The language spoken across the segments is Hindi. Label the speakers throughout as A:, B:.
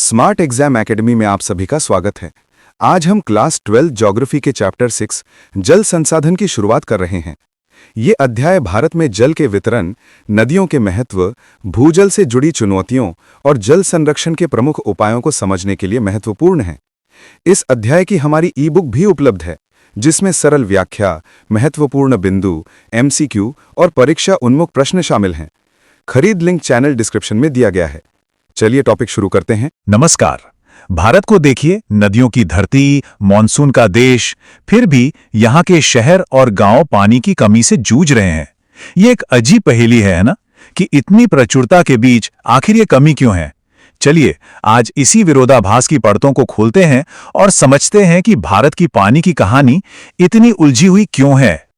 A: स्मार्ट एग्जाम एकेडमी में आप सभी का स्वागत है। आज हम क्लास 12 ज्योग्राफी के चैप्टर 6 जल संसाधन की शुरुआत कर रहे हैं। ये अध्याय भारत में जल के वितरण, नदियों के महत्व, भूजल से जुड़ी चुनौतियों और जल संरक्षण के प्रमुख उपायों को समझने के लिए महत्वपूर्ण है। इस अध्याय की हमारी ई बुक भी उपलब्ध है, जिसमें सरल व्याख्या, महत्वपूर्ण बिंदु, MCQ और परीक्षा उन्मुख प्रश्न शामिल हैं। खरीद लिंक चैनल डिस्क्रिप्शन में दिया गया है। चलिए टॉपिक शुरू करते हैं।
B: नमस्कार। भारत को देखिए, नदियों की धरती, मॉनसून का देश, फिर भी यहाँ के शहर और गांव पानी की कमी से जूझ रहे हैं। ये एक अजीब पहेली है ना, कि इतनी प्रचुरता के बीच आखिर ये कमी क्यों है। चलिए आज इसी विरोधाभास की परतों को खोलते हैं और समझते हैं कि भारत की पानी की कहानी इतनी उलझी हुई क्यों है।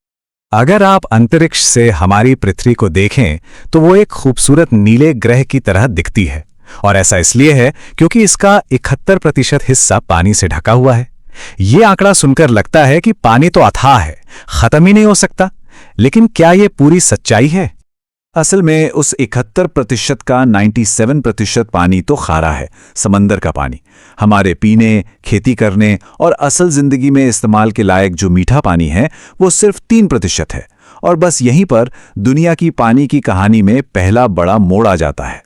C: अगर आप अंतरिक्ष से हमारी पृथ्वी को देखें तो वो एक खूबसूरत नीले ग्रह की तरह दिखती है, और ऐसा इसलिए है क्योंकि इसका 71% हिस्सा पानी से ढका हुआ है। ये आंकड़ा सुनकर लगता है कि पानी तो अथाह है, खत्म ही नहीं हो सकता। लेकिन क्या ये पूरी सच्चाई है? असल में उस 71% का 97% पानी तो खारा है, समंदर का पानी। हमारे पीने, खेती करने और असल जिंदगी में इस्तेमाल के लायक जो मीठा पानी है वो सिर्फ 3% है। और बस यहीं पर दुनिया की पानी की कहानी में पहला बड़ा मोड़ आ जाता है।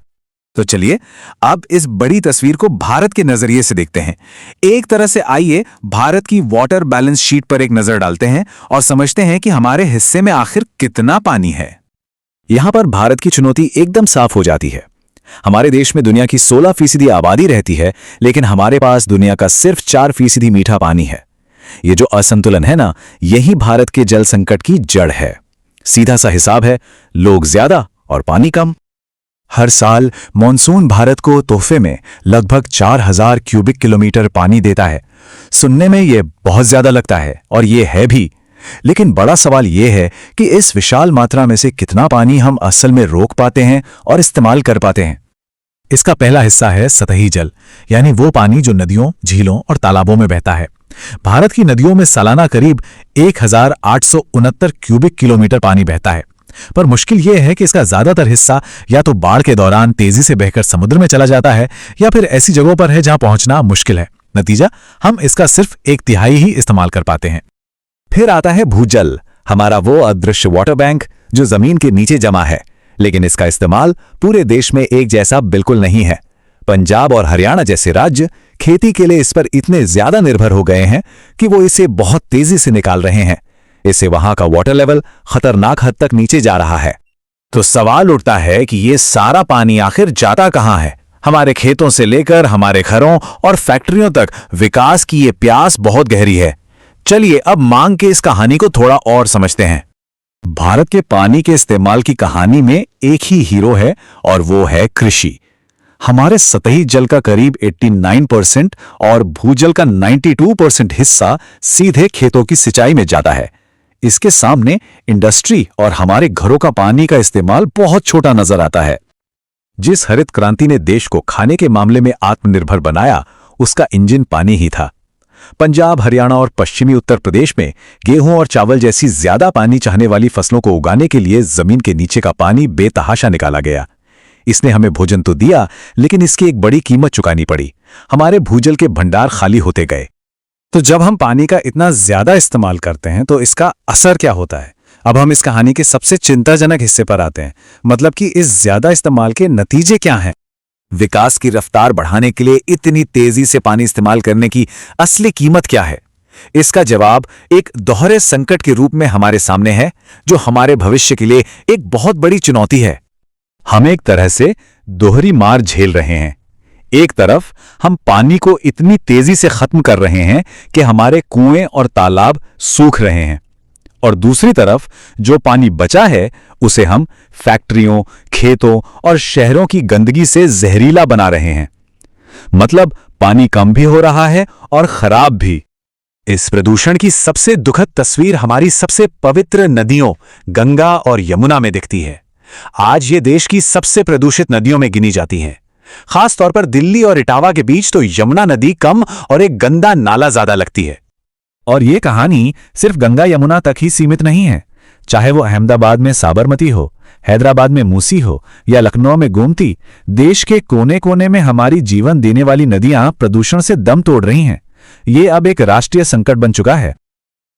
C: तो चलिए अब इस बड़ी तस्वीर को भारत के नजरिए से देखते हैं। एक तरह से आइए भारत की वाटर बैलेंस शीट पर एक नजर डालते हैं और समझते हैं कि हमारे हिस्से में आखिर कितना पानी है। यहां पर भारत की चुनौती एकदम साफ हो जाती है। हमारे देश में दुनिया की 16% आबादी रहती है, लेकिन हमारे पास दुनिया का सिर्फ 4% मीठा पानी है। ये जो असंतुलन है ना, यही भारत के जल संकट की जड़ है। सीधा सा हिसाब है, लोग ज्यादा और पानी कम। हर साल मॉनसून भारत को तोहफे में लगभग 4000 क्यूबिक किलोमीटर पानी देता है। सुनने में यह बहुत ज्यादा लगता है, और ये है भी। लेकिन बड़ा सवाल यह है कि इस विशाल मात्रा में से कितना पानी हम असल में रोक पाते हैं और इस्तेमाल कर पाते हैं। इसका पहला हिस्सा है सतही जल, यानी वो पानी जो नदियों, झीलों और तालाबों में बहता है। भारत की नदियों में सालाना करीब 1869 क्यूबिक किलोमीटर पानी बहता है, पर मुश्किल यह है कि इसका ज्यादातर हिस्सा या तो बाढ़ के दौरान तेजी से बहकर समुद्र में चला जाता है, या फिर ऐसी जगहों पर है जहां पहुंचना मुश्किल है। नतीजा, हम इसका सिर्फ 1/3 ही इस्तेमाल कर पाते हैं। फिर आता है भूजल, हमारा वो अदृश्य वाटर बैंक जो जमीन के नीचे जमा है, लेकिन इसका इस्तेमाल पूरे देश में एक जैसा बिल्कुल नहीं है। पंजाब और हरियाणा जैसे राज्य खेती के लिए इस पर इतने ज्यादा निर्भर हो गए हैं कि वो इसे बहुत तेजी से निकाल रहे हैं। इससे वहां का वाटर लेवल खतरनाक हद तक नीचे जा रहा है। तो सवाल उठता है कि ये सारा पानी आखिर जाता कहां है। हमारे खेतों से लेकर हमारे घरों और फैक्ट्रियों तक विकास की ये प्यास बहुत गहरी है। चलिए अब मांग के इस कहानी को थोड़ा और समझते हैं। भारत के पानी के इस्तेमाल की कहानी में एक ही हीरो है, और वो है कृषि। हमारे सतही जल का करीब 89% और भूजल का 92% हिस्सा सीधे खेतों की सिंचाई में जाता है। इसके सामने इंडस्ट्री और हमारे घरों का पानी का इस्तेमाल बहुत छोटा नजर आता है। जिस हरित क्रांति ने देश को खाने के मामले में आत्मनिर्भर बनाया, उसका इंजन पानी ही था। पंजाब, हरियाणा और पश्चिमी उत्तर प्रदेश में गेहूं और चावल जैसी ज्यादा पानी चाहने वाली फसलों को उगाने के लिए जमीन के नीचे का पानी बेतहाशा निकाला गया। इसने हमें भोजन तो दिया, लेकिन इसकी एक बड़ी कीमत चुकानी पड़ी। हमारे भूजल के भंडार खाली होते गए। तो जब हम पानी का इतना ज्यादा इस्तेमाल करते हैं तो इसका असर क्या होता है? अब हम इस कहानी के सबसे चिंताजनक हिस्से पर आते हैं, मतलब कि इस ज्यादा इस्तेमाल के नतीजे क्या हैं। विकास की रफ्तार बढ़ाने के लिए इतनी तेजी से पानी इस्तेमाल करने की असली कीमत क्या है? इसका जवाब एक दोहरे संकट के रूप में हमारे सामने है, जो हमारे भविष्य के लिए एक बहुत बड़ी चुनौती है। हम एक तरह से दोहरी मार झेल रहे हैं। एक तरफ हम पानी को इतनी तेजी से खत्म कर रहे हैं कि हमारे कुएं और तालाब सूख रहे हैं, और दूसरी तरफ जो पानी बचा है उसे हम फैक्ट्रियों, खेतों और शहरों की गंदगी से जहरीला बना रहे हैं। मतलब पानी कम भी हो रहा है और खराब भी। इस प्रदूषण की सबसे दुखद तस्वीर हमारी सबसे पवित्र नदियों गंगा और यमुना में दिखती है। आज ये देश की सबसे प्रदूषित नदियों में गिनी जाती हैं। खास तौर पर दिल्ली और इटावा के बीच तो यमुना नदी कम और एक गंदा नाला ज्यादा लगती है। और ये कहानी सिर्फ गंगा यमुना तक ही सीमित नहीं है। चाहे वो अहमदाबाद में साबरमती हो, हैदराबाद में मूसी हो या लखनऊ में गोमती, देश के कोने कोने में हमारी जीवन देने वाली नदियां प्रदूषण से दम तोड़ रही हैं। ये अब एक राष्ट्रीय संकट बन चुका है।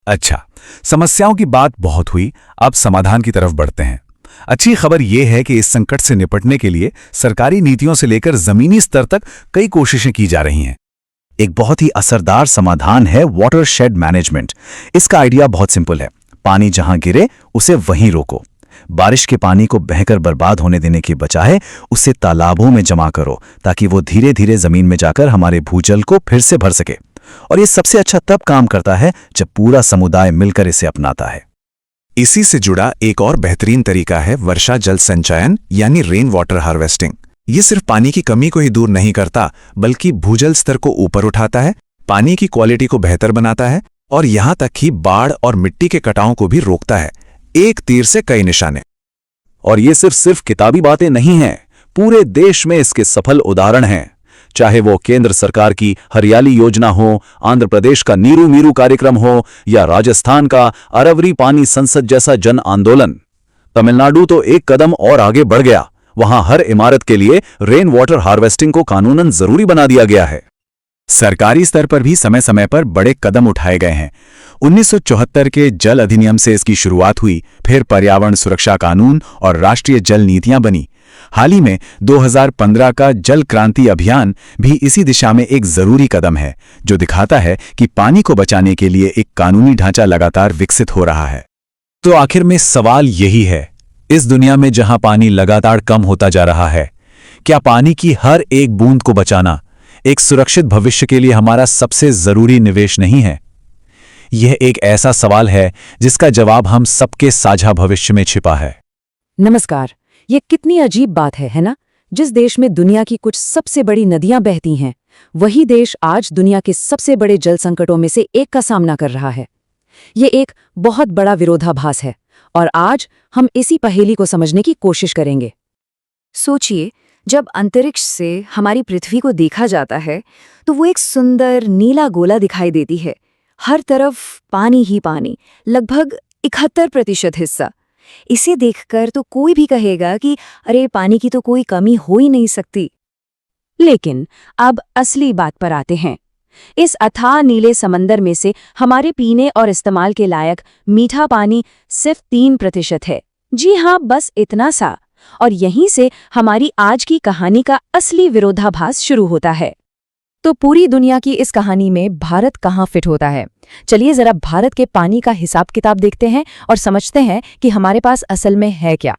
C: अच्छा, समस्याओं की बात बहुत हुई, अब समाधान की तरफ बढ़ते हैं। अच्छी खबर यह है कि इस संकट से निपटने के लिए सरकारी नीतियों से लेकर जमीनी स्तर तक कई कोशिशें की जा रही हैं। एक बहुत ही असरदार समाधान है वाटरशेड मैनेजमेंट। इसका आइडिया बहुत सिंपल है, पानी जहां गिरे उसे वहीं रोको। बारिश के पानी को बहकर बर्बाद होने देने के बजाय उसे तालाबों में जमा करो, ताकि वो धीरे धीरे जमीन में जाकर हमारे भूजल को फिर से भर सके। और ये सबसे अच्छा तब काम करता है जब पूरा समुदाय मिलकर इसे अपनाता है।
B: इसी से जुड़ा एक और बेहतरीन तरीका है वर्षा जल संचयन यानी रेन वाटर हार्वेस्टिंग। ये सिर्फ पानी की कमी को ही दूर नहीं करता, बल्कि भूजल स्तर को ऊपर उठाता है, पानी की क्वालिटी को बेहतर बनाता है और यहां तक कि बाढ़ और मिट्टी के कटाव को भी रोकता है। एक तीर से कई निशाने।
C: और ये सिर्फ किताबी बातें नहीं हैं, पूरे देश में इसके सफल उदाहरण हैं। चाहे वो केंद्र सरकार की हरियाली योजना हो, आंध्र प्रदेश का नीरू मीरू कार्यक्रम हो या राजस्थान का अरवरी पानी संसद जैसा जन आंदोलन। तमिलनाडु तो एक कदम और आगे बढ़ गया, वहां हर इमारत के लिए रेन वाटर हार्वेस्टिंग को कानूनन जरूरी बना दिया गया है। सरकारी स्तर पर भी समय समय पर बड़े कदम उठाए गए हैं। 1974 के जल अधिनियम से इसकी शुरुआत हुई, फिर पर्यावरण सुरक्षा कानून और राष्ट्रीय जल नीतियां बनी। हाल ही में 2015 का जल क्रांति अभियान भी इसी दिशा में एक जरूरी कदम है, जो दिखाता है कि पानी को बचाने के लिए एक कानूनी ढांचा लगातार विकसित हो रहा है। तो आखिर में सवाल यही है, इस दुनिया में जहां पानी लगातार कम होता जा रहा है, क्या पानी की हर एक बूंद को बचाना एक सुरक्षित भविष्य के लिए हमारा सबसे जरूरी निवेश नहीं है? यह एक ऐसा सवाल है जिसका जवाब हम सबके साझा भविष्य में छिपा है।
D: नमस्कार। ये कितनी अजीब बात है ना? जिस देश में दुनिया की कुछ सबसे बड़ी नदियां बहती हैं, वही देश आज दुनिया के सबसे बड़े जल संकटों में से एक का सामना कर रहा है। ये एक बहुत बड़ा विरोधाभास है और आज हम इसी पहेली को समझने की कोशिश करेंगे। सोचिए, जब अंतरिक्ष से हमारी पृथ्वी को देखा जाता है तो वो एक सुंदर नीला गोला दिखाई देती है। हर तरफ पानी ही पानी, लगभग 71% हिस्सा। इसे देखकर तो कोई भी कहेगा कि अरे, पानी की तो कोई कमी हो ही नहीं सकती। लेकिन अब असली बात पर आते हैं। इस अथाह नीले समंदर में से हमारे पीने और इस्तेमाल के लायक मीठा पानी सिर्फ 3% है। जी हाँ, बस इतना सा। और यहीं से हमारी आज की कहानी का असली विरोधाभास शुरू होता है। तो पूरी दुनिया की इस कहानी में भारत कहाँ फिट होता है? चलिए जरा भारत के पानी का हिसाब किताब देखते हैं और समझते हैं कि हमारे पास असल में है क्या।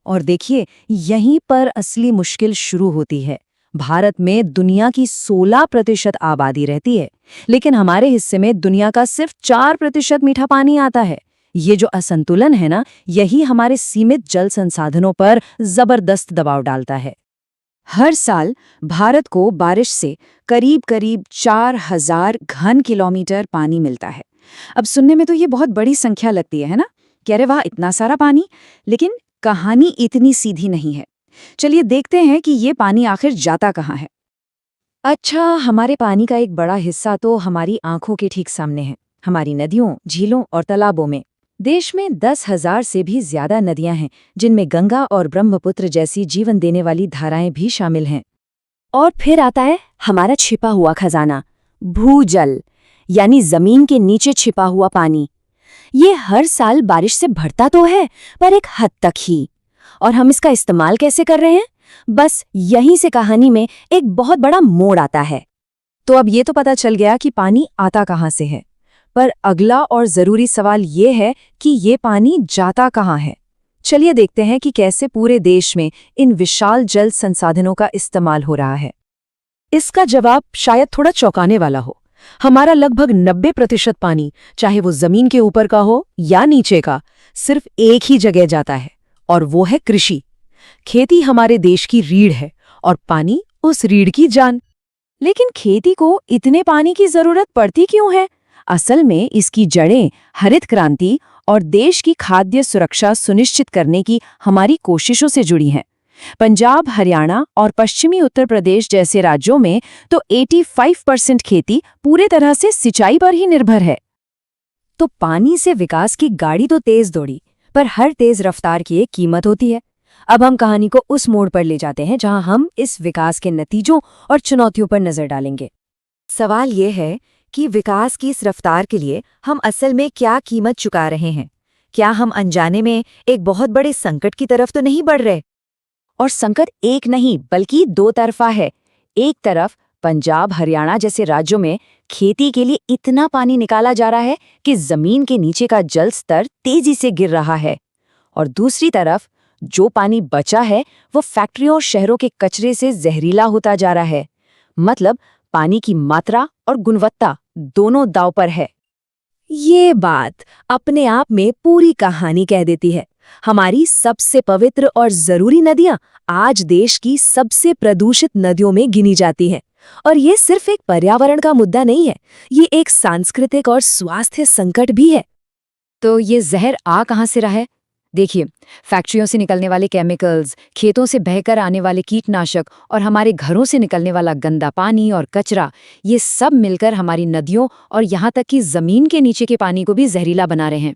D: और देखिए, यहीं पर असली मुश्किल शुरू होती है। भारत में दुनिया की 16% आबादी रहती है, लेकिन हमारे हिस्से में दुनिया का सिर्फ 4% मीठा पानी आता है। ये जो असंतुलन है ना, यही हमारे सीमित जल संसाधनों पर जबरदस्त दबाव डालता है। हर साल भारत को बारिश से करीब 4000 घन किलोमीटर पानी मिलता है। अब सुनने में तो ये बहुत बड़ी संख्या लगती है ना, कि अरे वाह, इतना सारा पानी। लेकिन कहानी इतनी सीधी नहीं है। चलिए देखते हैं कि ये पानी आखिर जाता कहाँ है। अच्छा, हमारे पानी का एक बड़ा हिस्सा तो हमारी आंखों के ठीक सामने है, हमारी नदियों, झीलों और तालाबों में। देश में 10,000 से भी ज्यादा नदियां हैं, जिनमें गंगा और ब्रह्मपुत्र जैसी जीवन देने वाली धाराएं भी शामिल हैं। और फिर आता है हमारा छिपा हुआ खजाना, भूजल, यानी जमीन के नीचे छिपा हुआ पानी। ये हर साल बारिश से भरता तो है, पर एक हद तक ही। और हम इसका इस्तेमाल कैसे कर रहे हैं? बस यहीं से कहानी में एक बहुत बड़ा मोड़ आता है। तो अब ये तो पता चल गया कि पानी आता कहाँ से है, पर अगला और जरूरी सवाल ये है कि ये पानी जाता कहाँ है। चलिए देखते हैं कि कैसे पूरे देश में इन विशाल जल संसाधनों का इस्तेमाल हो रहा है। इसका जवाब शायद थोड़ा चौंकाने वाला हो। हमारा लगभग 90% पानी, चाहे वो जमीन के ऊपर का हो या नीचे का, सिर्फ एक ही जगह जाता है, और वो है कृषि। खेती हमारे देश की रीढ़ है और पानी उस रीढ़ की जान। लेकिन खेती को इतने पानी की जरूरत पड़ती क्यों है? असल में इसकी जड़ें हरित क्रांति और देश की खाद्य सुरक्षा सुनिश्चित करने की हमारी कोशिशों से जुड़ी हैं। पंजाब, हरियाणा और पश्चिमी उत्तर प्रदेश जैसे राज्यों में तो 85% खेती पूरे तरह से सिंचाई पर ही निर्भर है। तो पानी से विकास की गाड़ी तो तेज दौड़ी, पर हर तेज रफ्तार की एक कीमत होती है। अब हम कहानी को उस मोड़ पर ले जाते हैं जहां हम इस विकास के नतीजों और चुनौतियों पर नजर डालेंगे। सवाल ये है कि विकास की इस रफ्तार के लिए हम असल में क्या कीमत चुका रहे हैं? क्या हम अनजाने में एक बहुत बड़े संकट की तरफ तो नहीं बढ़ रहे? और संकट एक नहीं बल्कि दो तरफा है। एक तरफ पंजाब, हरियाणा जैसे राज्यों में खेती के लिए इतना पानी निकाला जा रहा है कि जमीन के नीचे का जल स्तर तेजी से गिर रहा है, और दूसरी तरफ जो पानी बचा है वो फैक्ट्रियों और शहरों के कचरे से जहरीला होता जा रहा है। मतलब पानी की मात्रा और गुणवत्ता दोनों दांव पर है। ये बात अपने आप में पूरी कहानी कह देती है। हमारी सबसे पवित्र और जरूरी नदियां आज देश की सबसे प्रदूषित नदियों में गिनी जाती हैं। और ये सिर्फ एक पर्यावरण का मुद्दा नहीं है, ये एक सांस्कृतिक और स्वास्थ्य संकट भी है। तो ये जहर आ कहां से रहा है? देखिए, फैक्ट्रियों से निकलने वाले केमिकल्स, खेतों से बहकर आने वाले कीटनाशक और हमारे घरों से निकलने वाला गंदा पानी और कचरा, ये सब मिलकर हमारी नदियों और यहाँ तक कि जमीन के नीचे के पानी को भी जहरीला बना रहे हैं।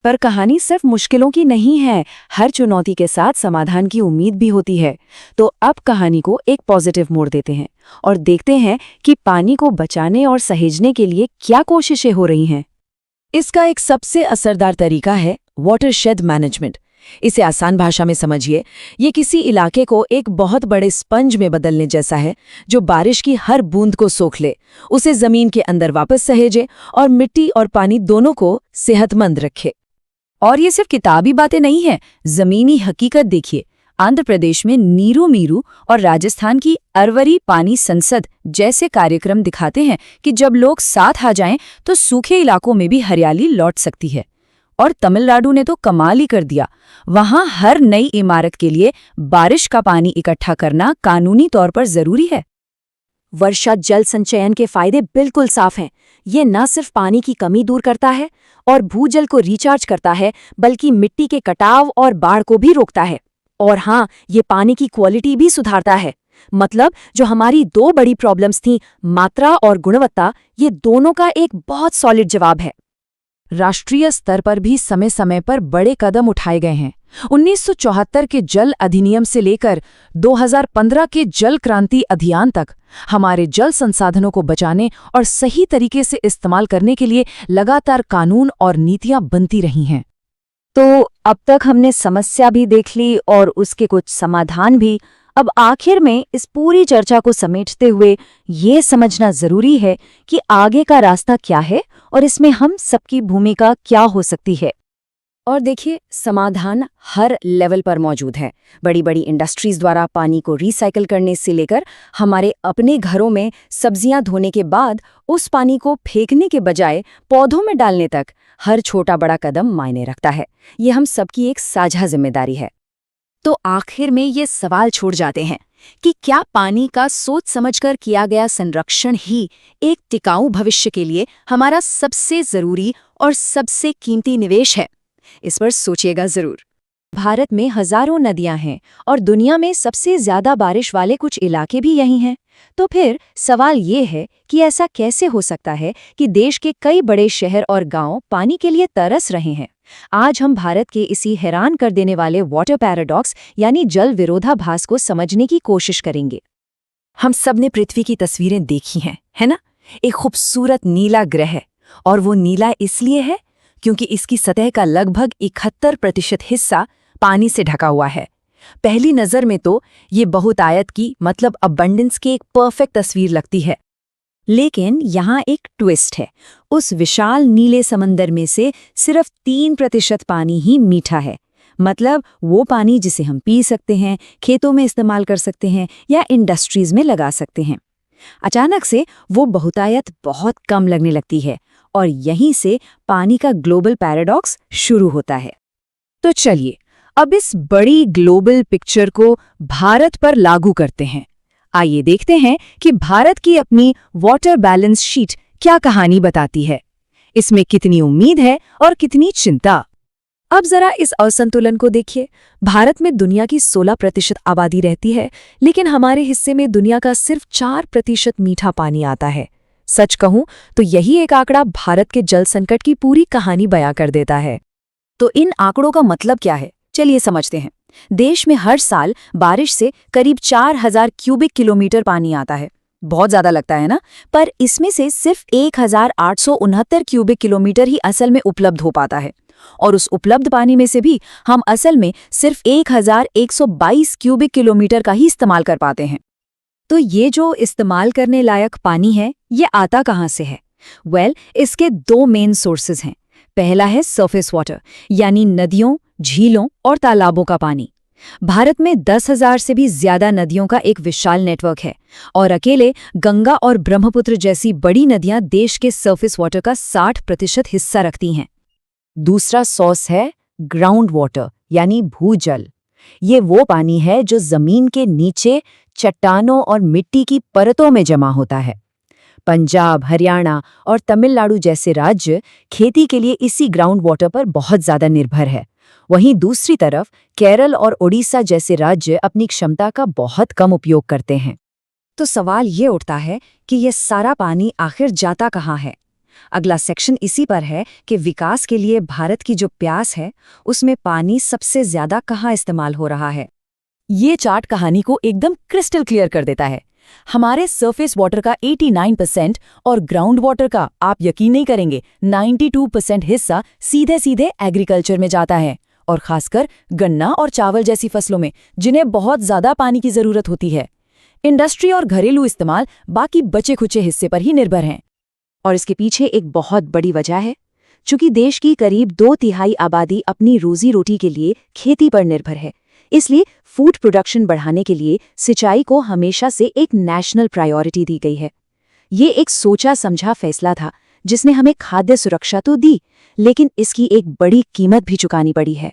D: पर कहानी सिर्फ मुश्किलों की नहीं है, हर चुनौती के साथ समाधान की उम्मीद भी होती है। तो अब कहानी को एक पॉजिटिव मोड़ देते हैं और देखते हैं कि पानी को बचाने और सहेजने के लिए क्या कोशिशें हो रही हैं। इसका एक सबसे असरदार तरीका है वाटरशेड मैनेजमेंट। इसे आसान भाषा में समझिए, ये किसी इलाके को एक बहुत बड़े स्पंज में बदलने जैसा है, जो बारिश की हर बूंद को सोख ले, उसे जमीन के अंदर वापस सहेजे और मिट्टी और पानी दोनों को सेहतमंद रखे। और ये सिर्फ किताबी बातें नहीं है, जमीनी हकीकत देखिए। आंध्र प्रदेश में नीरू मीरू और राजस्थान की अरवरी पानी संसद जैसे कार्यक्रम दिखाते हैं कि जब लोग साथ आ जाएं तो सूखे इलाकों में भी हरियाली लौट सकती है। और तमिलनाडु ने तो कमाल ही कर दिया। वहां हर नई इमारत के लिए बारिश का पानी इकट्ठा करना कानूनी तौर पर जरूरी है। वर्षा जल संचयन के फायदे बिल्कुल साफ हैं। ये न सिर्फ पानी की कमी दूर करता है और भूजल को रिचार्ज करता है, बल्कि मिट्टी के कटाव और बाढ़ को भी रोकता है। और हाँ, ये पानी की क्वालिटी भी सुधारता है। मतलब जो हमारी दो बड़ी प्रॉब्लम्स थीं, मात्रा और गुणवत्ता, ये दोनों का एक बहुत सॉलिड जवाब है। राष्ट्रीय स्तर पर भी समय समय पर बड़े कदम उठाए गए हैं। 1974 के जल अधिनियम से लेकर 2015 के जल क्रांति अभियान तक हमारे जल संसाधनों को बचाने और सही तरीके से इस्तेमाल करने के लिए लगातार कानून और नीतियां बनती रही हैं। तो अब तक हमने समस्या भी देख ली और उसके कुछ समाधान भी। अब आखिर में इस पूरी चर्चा को समेटते हुए ये समझना जरूरी है कि आगे का रास्ता क्या है और इसमें हम सबकी भूमिका क्या हो सकती है। और देखिए, समाधान हर लेवल पर मौजूद है। बड़ी बड़ी इंडस्ट्रीज द्वारा पानी को रिसाइकिल करने से लेकर हमारे अपने घरों में सब्जियां धोने के बाद उस पानी को फेंकने के बजाय पौधों में डालने तक, हर छोटा बड़ा कदम मायने रखता है। ये हम सबकी एक साझा जिम्मेदारी है। तो आखिर में ये सवाल छोड़ जाते हैं कि क्या पानी का सोच समझकर किया गया संरक्षण ही एक टिकाऊ भविष्य के लिए हमारा सबसे जरूरी और सबसे कीमती निवेश है? इस पर सोचिएगा जरूर। भारत में हजारों नदियां हैं और दुनिया में सबसे ज्यादा बारिश वाले कुछ इलाके भी यही हैं। तो फिर सवाल ये है कि ऐसा कैसे हो सकता है कि देश के कई बड़े शहर और गांव पानी के लिए तरस रहे हैं? आज हम भारत के इसी हैरान कर देने वाले वाटर पैराडॉक्स यानी जल विरोधाभास को समझने की कोशिश करेंगे। हम सब ने पृथ्वी की तस्वीरें देखी हैं, है ना? एक खूबसूरत नीला ग्रह है, और वो नीला इसलिए है क्योंकि इसकी सतह का लगभग 71% हिस्सा पानी से ढका हुआ है। पहली नज़र में तो ये बहुतायत की मतलब अबंडेंस की एक परफेक्ट तस्वीर लगती है। लेकिन यहाँ एक ट्विस्ट है। उस विशाल नीले समंदर में से सिर्फ 3% पानी ही मीठा है। मतलब वो पानी जिसे हम पी सकते हैं, खेतों में इस्तेमाल कर सकते हैं या इंडस्ट्रीज में लगा सकते हैं। अचानक से वो बहुतायत बहुत कम लगने लगती है और यहीं से पानी का ग्लोबल पैराडॉक्स शुरू होता है। तो चलिए अब इस बड़ी ग्लोबल पिक्चर को भारत पर लागू करते हैं। आइए देखते हैं कि भारत की अपनी वाटर बैलेंस शीट क्या कहानी बताती है। इसमें कितनी उम्मीद है और कितनी चिंता। अब जरा इस असंतुलन को देखिए। भारत में दुनिया की 16% आबादी रहती है, लेकिन हमारे हिस्से में दुनिया का सिर्फ 4% मीठा पानी आता है। सच कहूं तो यही एक आंकड़ा भारत के जल संकट की पूरी कहानी बयां कर देता है। तो इन आंकड़ों का मतलब क्या है, चलिए समझते हैं। देश में हर साल बारिश से करीब 4000 क्यूबिक किलोमीटर पानी आता है। बहुत ज्यादा लगता है ना, पर इसमें से सिर्फ 1869 क्यूबिक किलोमीटर ही असल में उपलब्ध हो पाता है। और उस उपलब्ध पानी में से भी हम असल में सिर्फ 1122 क्यूबिक किलोमीटर का ही इस्तेमाल कर पाते हैं। तो ये जो इस्तेमाल करने लायक पानी है, ये आता कहाँ से है? इसके दो मेन सोर्सेज हैं। पहला है सरफेस वाटर, यानी नदियों, झीलों और तालाबों का पानी। भारत में 10,000 से भी ज्यादा नदियों का एक विशाल नेटवर्क है और अकेले गंगा और ब्रह्मपुत्र जैसी बड़ी नदियां देश के सरफेस वाटर का 60% हिस्सा रखती हैं। दूसरा सोर्स है ग्राउंड वाटर, यानी भूजल। ये वो पानी है जो जमीन के नीचे चट्टानों और मिट्टी की परतों में जमा होता है। पंजाब, हरियाणा और तमिलनाडु जैसे राज्य खेती के लिए इसी ग्राउंड वाटर पर बहुत ज्यादा निर्भर है। वहीं दूसरी तरफ केरल और ओडिशा जैसे राज्य अपनी क्षमता का बहुत कम उपयोग करते हैं। तो सवाल ये उठता है कि ये सारा पानी आखिर जाता कहाँ है? अगला सेक्शन इसी पर है कि विकास के लिए भारत की जो प्यास है, उसमें पानी सबसे ज्यादा कहाँ इस्तेमाल हो रहा है। ये चार्ट कहानी को एकदम क्रिस्टल क्लियर कर देता है। हमारे सरफेस वाटर का 89% और ग्राउंड वाटर का, आप यकीन नहीं करेंगे, 92% हिस्सा सीधे सीधे एग्रीकल्चर में जाता है, और खासकर गन्ना और चावल जैसी फसलों में, जिन्हें बहुत ज्यादा पानी की जरूरत होती है। इंडस्ट्री और घरेलू इस्तेमाल बाकी बचे खुचे हिस्से पर ही निर्भर हैं। और इसके पीछे एक बहुत बड़ी वजह है। चूंकि देश की करीब 2/3 आबादी अपनी रोजी रोटी के लिए खेती पर निर्भर है, इसलिए फूड प्रोडक्शन बढ़ाने के लिए सिंचाई को हमेशा से एक नेशनल प्रायोरिटी दी गई है। ये एक सोचा समझा फैसला था जिसने हमें खाद्य सुरक्षा तो दी, लेकिन इसकी एक बड़ी कीमत भी चुकानी पड़ी है।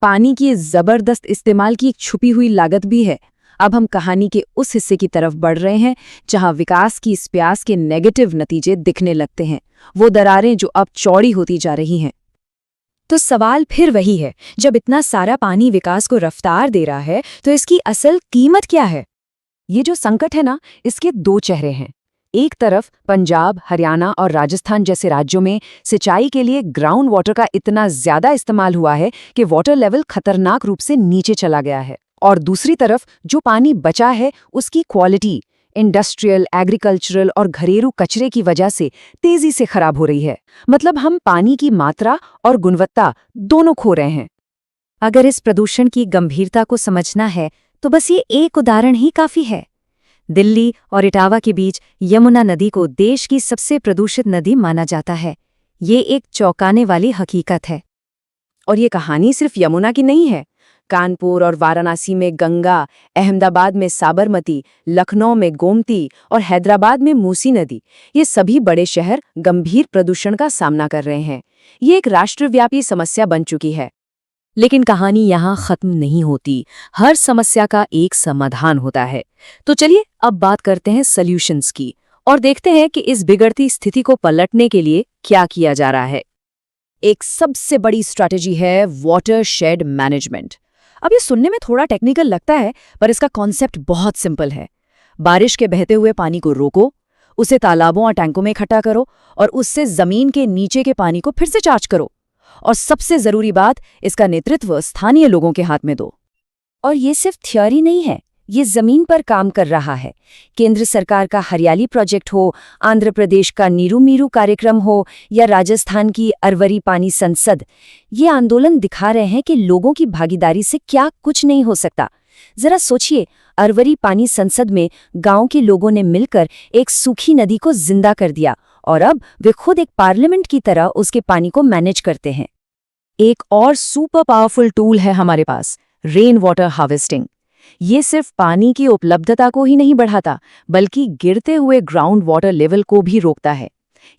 D: पानी की इस जबरदस्त इस्तेमाल की एक छुपी हुई लागत भी है। अब हम कहानी के उस हिस्से की तरफ बढ़ रहे हैं जहां विकास की इस प्यास के नेगेटिव नतीजे दिखने लगते हैं, वो दरारें जो अब चौड़ी होती जा रही हैं। तो सवाल फिर वही है, जब इतना सारा पानी विकास को रफ्तार दे रहा है, तो इसकी असल कीमत क्या है? ये जो संकट है ना, इसके दो चेहरे हैं। एक तरफ पंजाब, हरियाणा और राजस्थान जैसे राज्यों में सिंचाई के लिए ग्राउंड वाटर का इतना ज्यादा इस्तेमाल हुआ है कि वाटर लेवल खतरनाक रूप से नीचे चला गया है। और दूसरी तरफ जो पानी बचा है, उसकी क्वालिटी इंडस्ट्रियल, एग्रीकल्चरल और घरेलू कचरे की वजह से तेजी से खराब हो रही है। मतलब हम पानी की मात्रा और गुणवत्ता दोनों खो रहे हैं। अगर इस प्रदूषण की गंभीरता को समझना है तो बस ये एक उदाहरण ही काफी है। दिल्ली और इटावा के बीच यमुना नदी को देश की सबसे प्रदूषित नदी माना जाता है। ये एक चौंकाने वाली हकीकत है। और ये कहानी सिर्फ यमुना की नहीं है। कानपुर और वाराणसी में गंगा, अहमदाबाद में साबरमती, लखनऊ में गोमती और हैदराबाद में मूसी नदी, ये सभी बड़े शहर गंभीर प्रदूषण का सामना कर रहे हैं। ये एक राष्ट्रव्यापी समस्या बन चुकी है। लेकिन कहानी यहाँ खत्म नहीं होती। हर समस्या का एक समाधान होता है। तो चलिए अब बात करते हैं सॉल्यूशंस की और देखते हैं कि इस बिगड़ती स्थिति को पलटने के लिए क्या किया जा रहा है। एक सबसे बड़ी स्ट्रैटेजी है वाटरशेड मैनेजमेंट। अब ये सुनने में थोड़ा टेक्निकल लगता है, पर इसका कॉन्सेप्ट बहुत सिंपल है। बारिश के बहते हुए पानी को रोको, उसे तालाबों और टैंकों में इकट्ठा करो और उससे जमीन के नीचे के पानी को फिर से चार्ज करो। और सबसे जरूरी बात, इसका नेतृत्व स्थानीय लोगों के हाथ में दो। और ये सिर्फ थ्योरी नहीं है, ये जमीन पर काम कर रहा है। केंद्र सरकार का हरियाली प्रोजेक्ट हो, आंध्र प्रदेश का नीरू मीरू कार्यक्रम हो या राजस्थान की अरवरी पानी संसद, ये आंदोलन दिखा रहे हैं कि लोगों की भागीदारी से क्या कुछ नहीं हो सकता। जरा सोचिए, अरवरी पानी संसद में गांव के लोगों ने मिलकर एक सूखी नदी को जिंदा कर दिया और अब वे खुद एक पार्लियामेंट की तरह उसके पानी को मैनेज करते हैं। एक और सुपर पावरफुल टूल है हमारे पास, रेन वाटर हार्वेस्टिंग। ये सिर्फ पानी की उपलब्धता को ही नहीं बढ़ाता, बल्कि गिरते हुए ग्राउंड वाटर लेवल को भी रोकता है।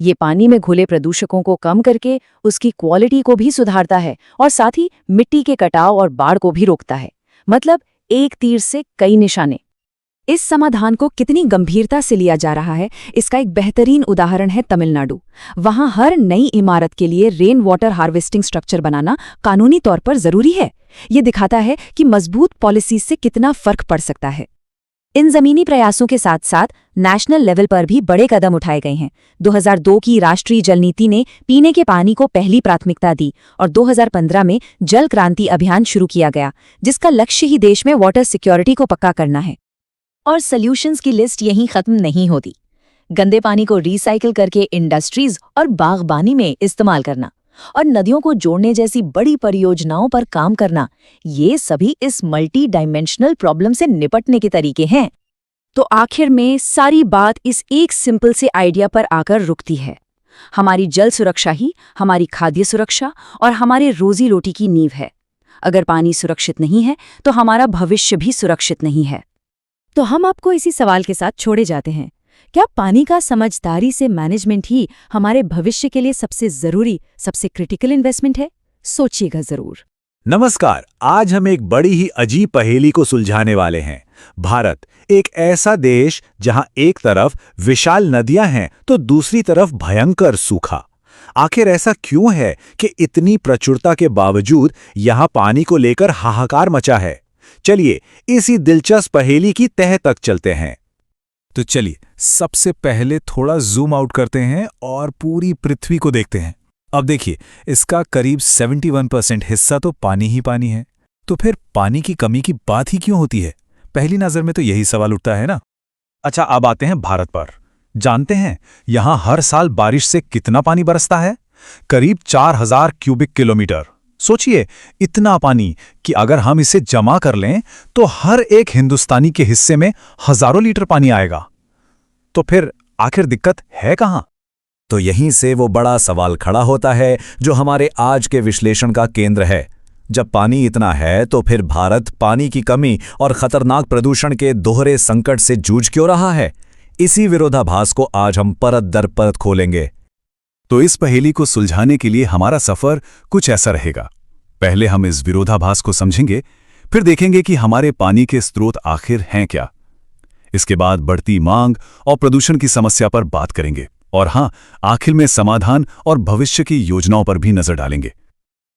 D: ये पानी में घुले प्रदूषकों को कम करके उसकी क्वालिटी को भी सुधारता है और साथ ही मिट्टी के कटाव और बाढ़ को भी रोकता है। मतलब एक तीर से कई निशाने। इस समाधान को कितनी गंभीरता से लिया जा रहा है, इसका एक बेहतरीन उदाहरण है तमिलनाडु। वहां हर नई इमारत के लिए रेन वाटर हार्वेस्टिंग स्ट्रक्चर बनाना कानूनी तौर पर जरूरी है। ये दिखाता है कि मजबूत पॉलिसी से कितना फर्क पड़ सकता है।
E: इन जमीनी प्रयासों के साथ साथ नेशनल लेवल पर भी बड़े कदम उठाए गए हैं। 2002 की राष्ट्रीय जल नीति ने पीने के पानी को पहली प्राथमिकता दी और 2015 में जल क्रांति अभियान शुरू किया गया, जिसका लक्ष्य ही देश में वाटर सिक्योरिटी को पक्का करना है। और सॉल्यूशंस की लिस्ट यहीं खत्म नहीं होती। गंदे पानी को रिसाइकिल करके इंडस्ट्रीज और बागबानी में इस्तेमाल करना और नदियों को जोड़ने जैसी बड़ी परियोजनाओं पर काम करना, ये सभी इस मल्टी डायमेंशनल प्रॉब्लम से निपटने के तरीके हैं।
D: तो आखिर में सारी बात इस एक सिंपल से आइडिया पर आकर रुकती है। हमारी जल सुरक्षा ही हमारी खाद्य सुरक्षा और हमारे रोजी रोटी की नींव है। अगर पानी सुरक्षित नहीं है तो हमारा भविष्य भी सुरक्षित नहीं है।
E: तो हम आपको इसी सवाल के साथ छोड़े जाते हैं। क्या पानी का समझदारी से मैनेजमेंट ही हमारे भविष्य के लिए सबसे जरूरी, सबसे क्रिटिकल इन्वेस्टमेंट है? सोचिएगा जरूर।
B: नमस्कार, आज हम एक बड़ी ही अजीब पहेली को सुलझाने वाले हैं। भारत, एक ऐसा देश जहां एक तरफ विशाल नदियां हैं तो दूसरी तरफ भयंकर सूखा। आखिर ऐसा क्यों है कि इतनी प्रचुरता के बावजूद यहां पानी को लेकर हाहाकार मचा है? चलिए इसी दिलचस्प पहेली की तह तक चलते हैं।
C: तो चलिए सबसे पहले थोड़ा जूम आउट करते हैं और पूरी पृथ्वी को देखते हैं। अब देखिए, इसका करीब 71% हिस्सा तो पानी ही पानी है। तो फिर पानी की कमी की बात ही क्यों होती है? पहली नजर में तो यही सवाल उठता है ना। अच्छा, अब आते हैं भारत पर। जानते हैं यहां हर साल बारिश से कितना पानी बरसता है? करीब 4000 क्यूबिक किलोमीटर। सोचिए, इतना पानी कि अगर हम इसे जमा कर लें तो हर एक हिंदुस्तानी के हिस्से में हजारों लीटर पानी आएगा। तो फिर आखिर दिक्कत है कहां?
F: तो यहीं से वो बड़ा सवाल खड़ा होता है जो हमारे आज के विश्लेषण का केंद्र है। जब पानी इतना है तो फिर भारत पानी की कमी और खतरनाक प्रदूषण के दोहरे संकट से जूझ क्यों रहा है? इसी विरोधाभास को आज हम परत दर परत खोलेंगे।
C: तो इस पहेली को सुलझाने के लिए हमारा सफर कुछ ऐसा रहेगा। पहले हम इस विरोधाभास को समझेंगे, फिर देखेंगे कि हमारे पानी के स्रोत आखिर हैं क्या। इसके बाद बढ़ती मांग और प्रदूषण की समस्या पर बात करेंगे और हां, आखिर में समाधान और भविष्य की योजनाओं पर भी नजर डालेंगे।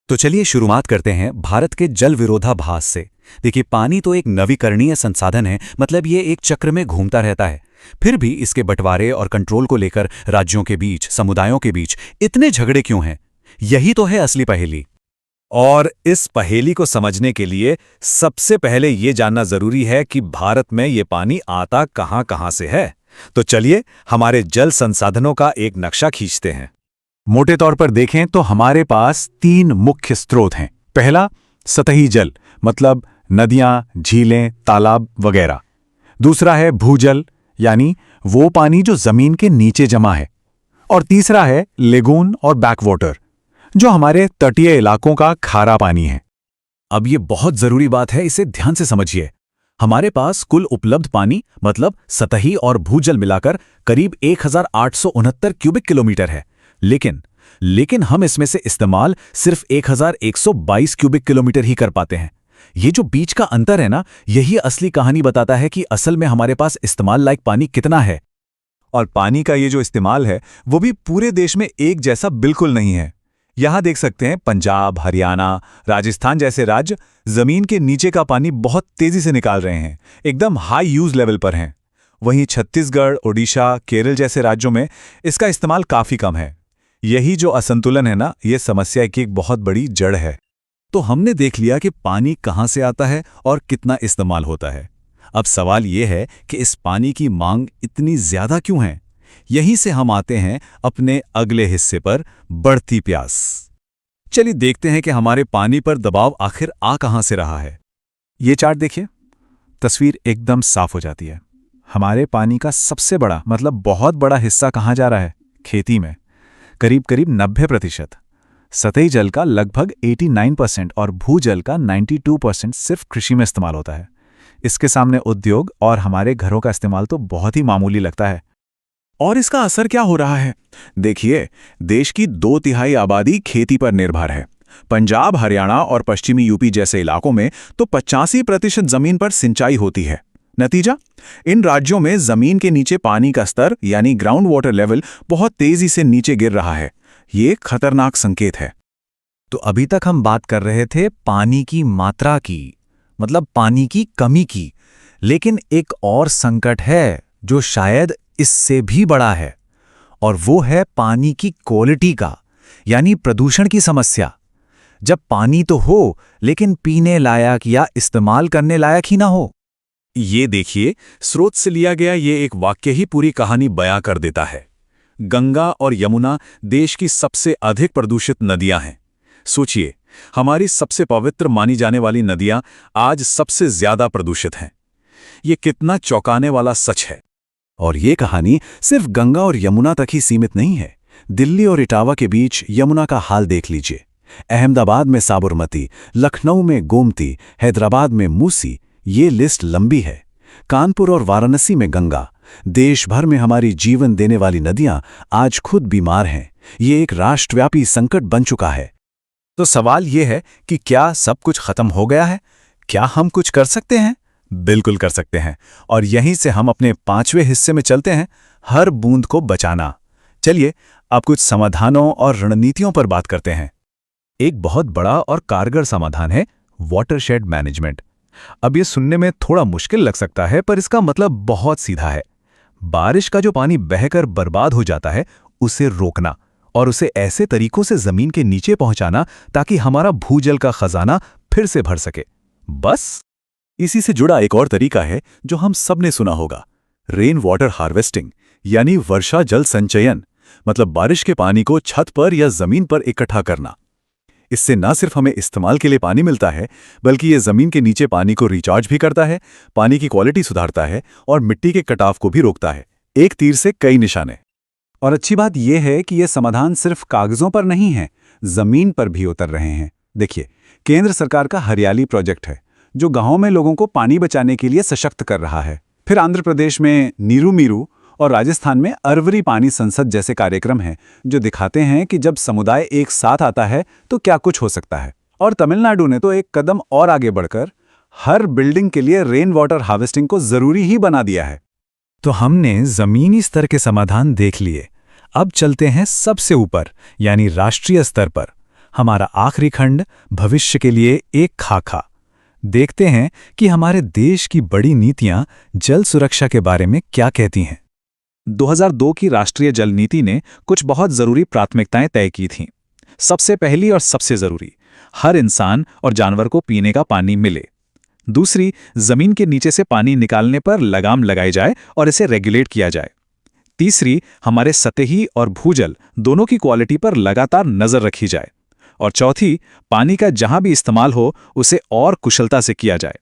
F: तो चलिए शुरुआत करते हैं भारत के जल विरोधाभास से। देखिए, पानी तो एक नवीकरणीय संसाधन है, मतलब ये एक चक्र में घूमता रहता है। फिर भी इसके बंटवारे और कंट्रोल को लेकर राज्यों के बीच, समुदायों के बीच इतने झगड़े क्यों हैं? यही तो है असली पहेली।
B: और इस पहेली को समझने के लिए सबसे पहले ये जानना जरूरी है कि भारत में ये पानी आता कहां से है। तो चलिए हमारे जल संसाधनों का एक नक्शा खींचते हैं।
C: मोटे तौर पर देखें तो हमारे पास 3 मुख्य स्रोत हैं। पहला, सतही जल, मतलब नदियां, झीलें, तालाब वगैरह। दूसरा है भूजल, यानी वो पानी जो जमीन के नीचे जमा है। और तीसरा है लेगून और बैकवाटर, जो हमारे तटीय इलाकों का खारा पानी है। अब ये बहुत जरूरी बात है, इसे ध्यान से समझिए। हमारे पास कुल उपलब्ध पानी, मतलब सतही और भूजल मिलाकर करीब 1869 क्यूबिक किलोमीटर है। लेकिन हम इसमें से इस्तेमाल सिर्फ 1122 क्यूबिक किलोमीटर ही कर पाते हैं। ये जो बीच का अंतर है ना, यही असली कहानी बताता है कि असल में हमारे पास इस्तेमाल लायक पानी कितना है।
B: और पानी का ये जो इस्तेमाल है वो भी पूरे देश में एक जैसा बिल्कुल नहीं है। यहां देख सकते हैं, पंजाब, हरियाणा, राजस्थान जैसे राज्य जमीन के नीचे का पानी बहुत तेजी से निकाल रहे हैं, एकदम हाई यूज लेवल पर हैं। वहीं छत्तीसगढ़, ओडिशा, केरल जैसे राज्यों में इसका इस्तेमाल काफी कम है। यही जो असंतुलन है ना, ये समस्या की एक बहुत बड़ी जड़ है। तो हमने देख लिया कि पानी कहां से आता है और कितना इस्तेमाल होता है। अब सवाल ये है कि इस पानी की मांग इतनी ज्यादा क्यों है? यहीं से हम आते हैं अपने अगले हिस्से पर, बढ़ती प्यास। चलिए देखते हैं कि हमारे पानी पर दबाव आखिर आ कहां से रहा है।
C: ये चार्ट देखिए, तस्वीर एकदम साफ हो जाती है। हमारे पानी का सबसे बड़ा, मतलब बहुत बड़ा हिस्सा कहां जा रहा है? खेती में, करीब 90%। सतही जल का लगभग 89% और भूजल का 92% सिर्फ कृषि में इस्तेमाल होता है। इसके सामने उद्योग और हमारे घरों का इस्तेमाल तो बहुत ही मामूली लगता है।
B: और इसका असर क्या हो रहा है? देखिए, देश की 2/3 आबादी खेती पर निर्भर है। पंजाब, हरियाणा और पश्चिमी यूपी जैसे इलाकों में तो 85% जमीन पर सिंचाई होती है। नतीजा, इन राज्यों में जमीन के नीचे पानी का स्तर यानी ग्राउंड वाटर लेवल बहुत तेजी से नीचे गिर रहा है। ये खतरनाक संकेत है।
F: तो अभी तक हम बात कर रहे थे पानी की मात्रा की, मतलब पानी की कमी की।
C: लेकिन एक और संकट है जो शायद इससे भी बड़ा है, और वो है पानी की क्वालिटी का, यानी प्रदूषण की समस्या। जब पानी तो हो, लेकिन पीने लायक या इस्तेमाल करने लायक ही ना हो।
B: ये देखिए, स्रोत से लिया गया ये एक वाक्य ही पूरी कहानी बयां कर देता है। गंगा और यमुना देश की सबसे अधिक प्रदूषित नदियां हैं। सोचिए, हमारी सबसे पवित्र मानी जाने वाली नदियां आज सबसे ज्यादा प्रदूषित हैं। ये कितना चौंकाने वाला सच है।
C: और ये कहानी सिर्फ गंगा और यमुना तक ही सीमित नहीं है। दिल्ली और इटावा के बीच यमुना का हाल देख लीजिए। अहमदाबाद में साबरमती, लखनऊ में गोमती, हैदराबाद में मूसी, ये लिस्ट लंबी है। कानपुर और वाराणसी में गंगा। देश भर में हमारी जीवन देने वाली नदियां आज खुद बीमार हैं। ये एक राष्ट्रव्यापी संकट बन चुका है। तो सवाल ये है कि क्या सब कुछ खत्म हो गया है? क्या हम कुछ कर सकते हैं? बिल्कुल कर सकते हैं। और यहीं से हम अपने 5वें हिस्से में चलते हैं, हर बूंद को बचाना। चलिए अब कुछ समाधानों और रणनीतियों पर बात करते हैं। एक बहुत बड़ा और कारगर समाधान है वाटरशेड मैनेजमेंट। अब ये सुनने में थोड़ा मुश्किल लग सकता है, पर इसका मतलब बहुत सीधा है। बारिश का जो पानी बहकर बर्बाद हो जाता है, उसे रोकना और उसे ऐसे तरीकों से जमीन के नीचे पहुंचाना ताकि हमारा भूजल का खजाना फिर से भर सके। बस इसी से जुड़ा एक और तरीका है जो हम सबने सुना होगा, रेन वाटर हार्वेस्टिंग, यानी वर्षा जल संचयन। मतलब बारिश के पानी को छत पर या जमीन पर इकट्ठा करना। इससे न सिर्फ हमें इस्तेमाल के लिए पानी मिलता है, बल्कि ये जमीन के नीचे पानी को रिचार्ज भी करता है, पानी की क्वालिटी सुधारता है और मिट्टी के कटाव को भी रोकता है। एक तीर से कई निशाने। और अच्छी बात यह है कि ये समाधान सिर्फ कागजों पर नहीं है, जमीन पर भी उतर रहे हैं। देखिए, केंद्र सरकार का हरियाली प्रोजेक्ट है जो गांवों में लोगों को पानी बचाने के लिए सशक्त कर रहा है। फिर आंध्र प्रदेश में नीरू मीरू और राजस्थान में अरवरी पानी संसद जैसे कार्यक्रम हैं जो दिखाते हैं कि जब समुदाय एक साथ आता है तो क्या कुछ हो सकता है। और तमिलनाडु ने तो एक कदम और आगे बढ़कर हर बिल्डिंग के लिए रेन वाटर हार्वेस्टिंग को जरूरी ही बना दिया है। तो हमने जमीनी स्तर के समाधान देख लिए। अब चलते हैं सबसे ऊपर, यानी राष्ट्रीय स्तर पर। हमारा आखिरी खंड, भविष्य के लिए एक खाका। देखते हैं कि हमारे देश की बड़ी नीतियां जल सुरक्षा के बारे में क्या कहती हैं। 2002 की राष्ट्रीय जल नीति ने कुछ बहुत जरूरी प्राथमिकताएं तय की थीं। सबसे पहली और सबसे जरूरी, हर इंसान और जानवर को पीने का पानी मिले। दूसरी, जमीन के नीचे से पानी निकालने पर लगाम लगाई जाए और इसे रेगुलेट किया जाए। तीसरी, हमारे सतही और भूजल दोनों की क्वालिटी पर लगातार नजर रखी जाए। और चौथी, पानी का जहां भी इस्तेमाल हो उसे और कुशलता से किया जाए।